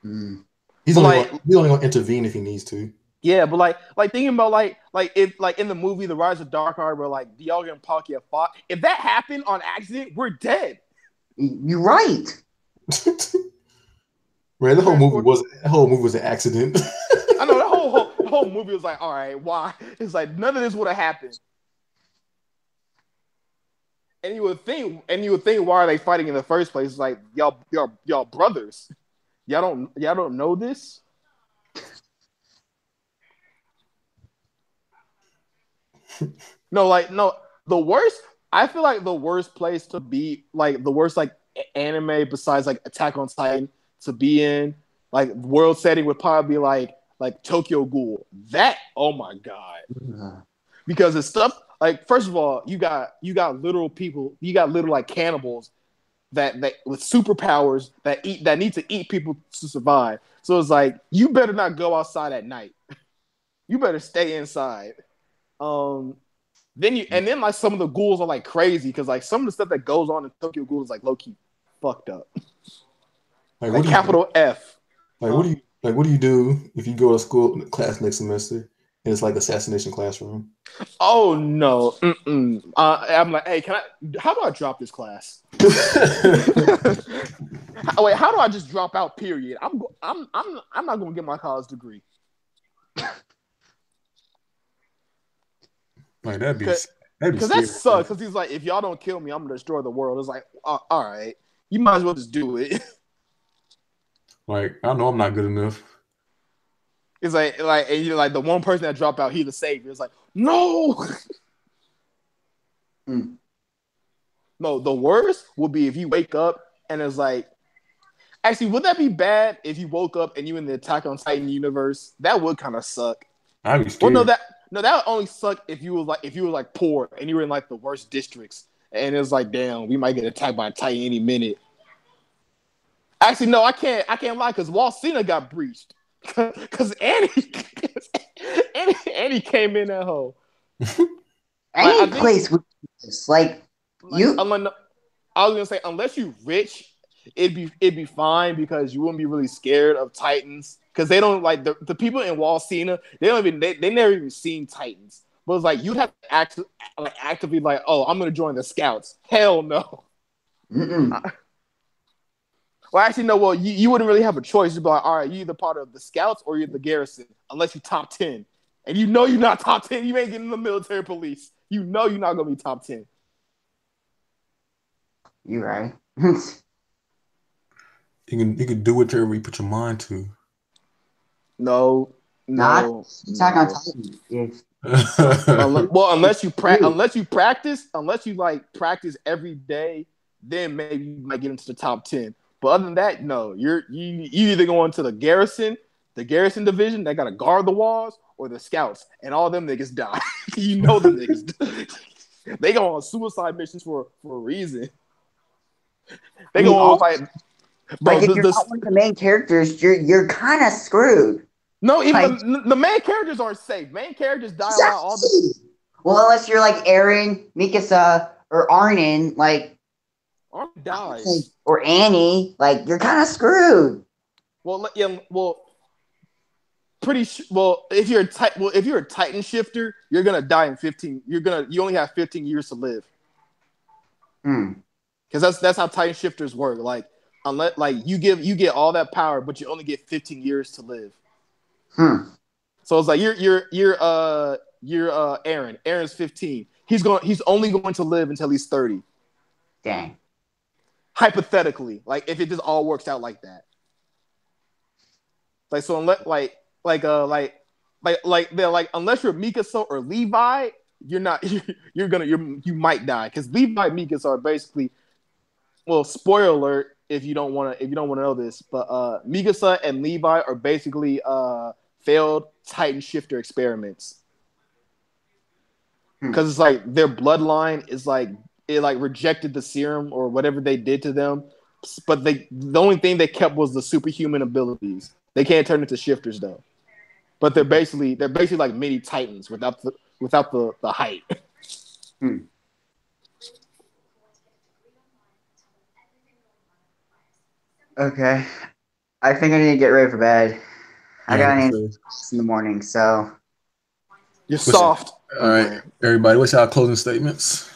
He's only gonna intervene if he needs to. Yeah, but like thinking about like if like in the movie The Rise of Darkrai where like Dialga and Palkia fought, if that happened on accident, we're dead. You're right. Man, the whole movie was an accident. I know the whole movie was like, all right, why? It's like none of this would have happened. And you would think, why are they fighting in the first place? It's like y'all brothers. Y'all don't know this. No. The worst. I feel like the worst place to be, like the worst like anime besides like Attack on Titan to be in, like world setting would probably be like Tokyo Ghoul. That, oh my god, because it's stuff like, first of all, you got literal people, you got literal like cannibals that with superpowers that need to eat people to survive. So it's like you better not go outside at night. You better stay inside. Then like some of the ghouls are like crazy because like some of the stuff that goes on in Tokyo Ghoul is like low key fucked up. Like capital F. Like what do you do if you go to school class next semester and it's like assassination classroom? Oh no. I'm like, hey, how do I drop this class? Wait, how do I just drop out? Period. I'm not gonna get my college degree. Like that'd be because that sucks. Because he's like, if y'all don't kill me, I'm gonna destroy the world. It's like, all right, you might as well just do it. Like I know I'm not good enough. It's like and you're like the one person that dropped out, he's the savior. It's like, no. No, the worst would be if you wake up and it's like, Actually, would that be bad if you woke up and you in the Attack on Titan universe? That would kind of suck. I'd be Well, scared. that would only suck if you were like poor and you were in like the worst districts, and it was like, damn, we might get attacked by a Titan any minute. Actually, no, I can't lie because Wall Cena got breached because Annie came in that hole. Any place with this, you. I was gonna say, unless you rich, it'd be fine because you wouldn't be really scared of Titans because they don't like the people in Wall Cena. They never even seen Titans. But it's like you have to actively like, oh, I'm gonna join the Scouts. Hell no. Well, actually, no. Well, you wouldn't really have a choice. You'd be like, all right, you either part of the Scouts or you're the Garrison, unless you top 10. And you know you're not top 10. You ain't getting the military police. You know you're not gonna be top 10. You're right. You can do whatever you put your mind to. No. Not Attack on Titan. Unless you practice every day, then maybe you might get into the top 10. But other than that, no. You either go into the Garrison division that got to guard the walls, or the Scouts, and all them niggas die. You know them niggas. They go on suicide missions for a reason. They go on fight. Bro, if you're not one of the main characters, you're kind of screwed. No, even the main characters aren't safe. Main characters die a lot all the. Well, unless you're like Eren, Mikasa, or Arnon, like Arnon dies, or Annie, like you're kind of screwed. Well, yeah, if you're a Titan shifter, you're gonna die in 15. You only have 15 years to live. Because that's how Titan shifters work. Like unless you get all that power, but you only get 15 years to live. So it's like you're Eren. Eren's 15. He's only going to live until he's 30. Dang. Hypothetically, like if it just all works out like that. Like so unless unless you're Mikasa or Levi, you might die because Levi and Mikasa are basically, well, spoiler alert if you don't want to know this, but Mikasa and Levi are basically failed Titan shifter experiments because it's like their bloodline is like it like rejected the serum or whatever they did to them, but the only thing they kept was the superhuman abilities. They can't turn into shifters though, but they're basically like mini Titans without the height. Okay, I think I need to get ready for bed. I got an in the morning, so you're soft. All right, everybody, what's our closing statements?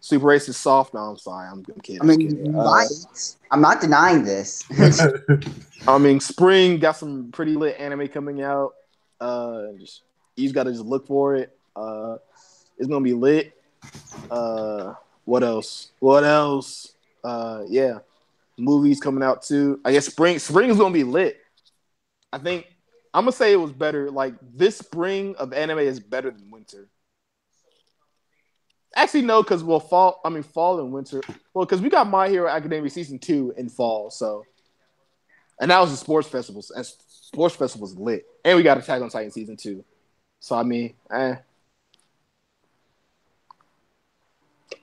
Super Race is soft. No, I'm sorry. I'm kidding. I mean, I'm not denying this. I mean, spring got some pretty lit anime coming out. You just gotta just look for it. It's gonna be lit. What else? Yeah, movies coming out too. I guess spring is gonna be lit. I think I'm gonna say it was better. Like this spring of anime is better than winter. Actually, no, because fall and winter. Well, because we got My Hero Academia season 2 in fall, so and that was the sports festivals. And sports festivals lit, and we got Attack on Titan season 2. So I mean, I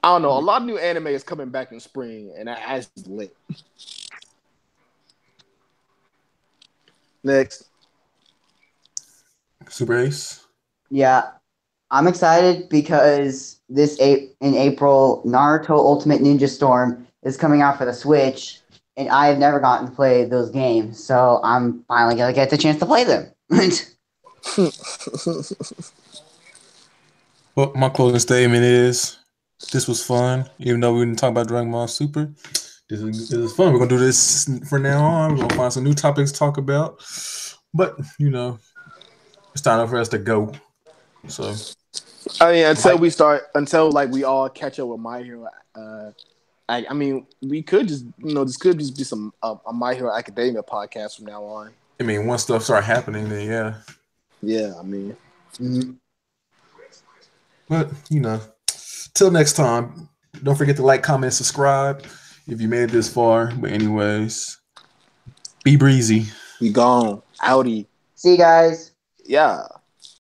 don't know. A lot of new anime is coming back in spring, and that's lit. Next, Super Ace. Yeah, I'm excited because in April, Naruto Ultimate Ninja Storm is coming out for the Switch, and I have never gotten to play those games, so I'm finally gonna get the chance to play them. Well, my closing statement is: this was fun, even though we didn't talk about Dragon Ball Super. This is fun. We're gonna do this from now on. We're gonna find some new topics to talk about, but it's time for us to go. So. I mean, until we all catch up with My Hero. I mean, we could just, this could just be some a My Hero Academia podcast from now on. I mean, once stuff start happening, then yeah. Yeah, I mean. But till next time, don't forget to like, comment, subscribe, if you made it this far. But anyways, be breezy. We gone. Audi. See you guys. Yeah.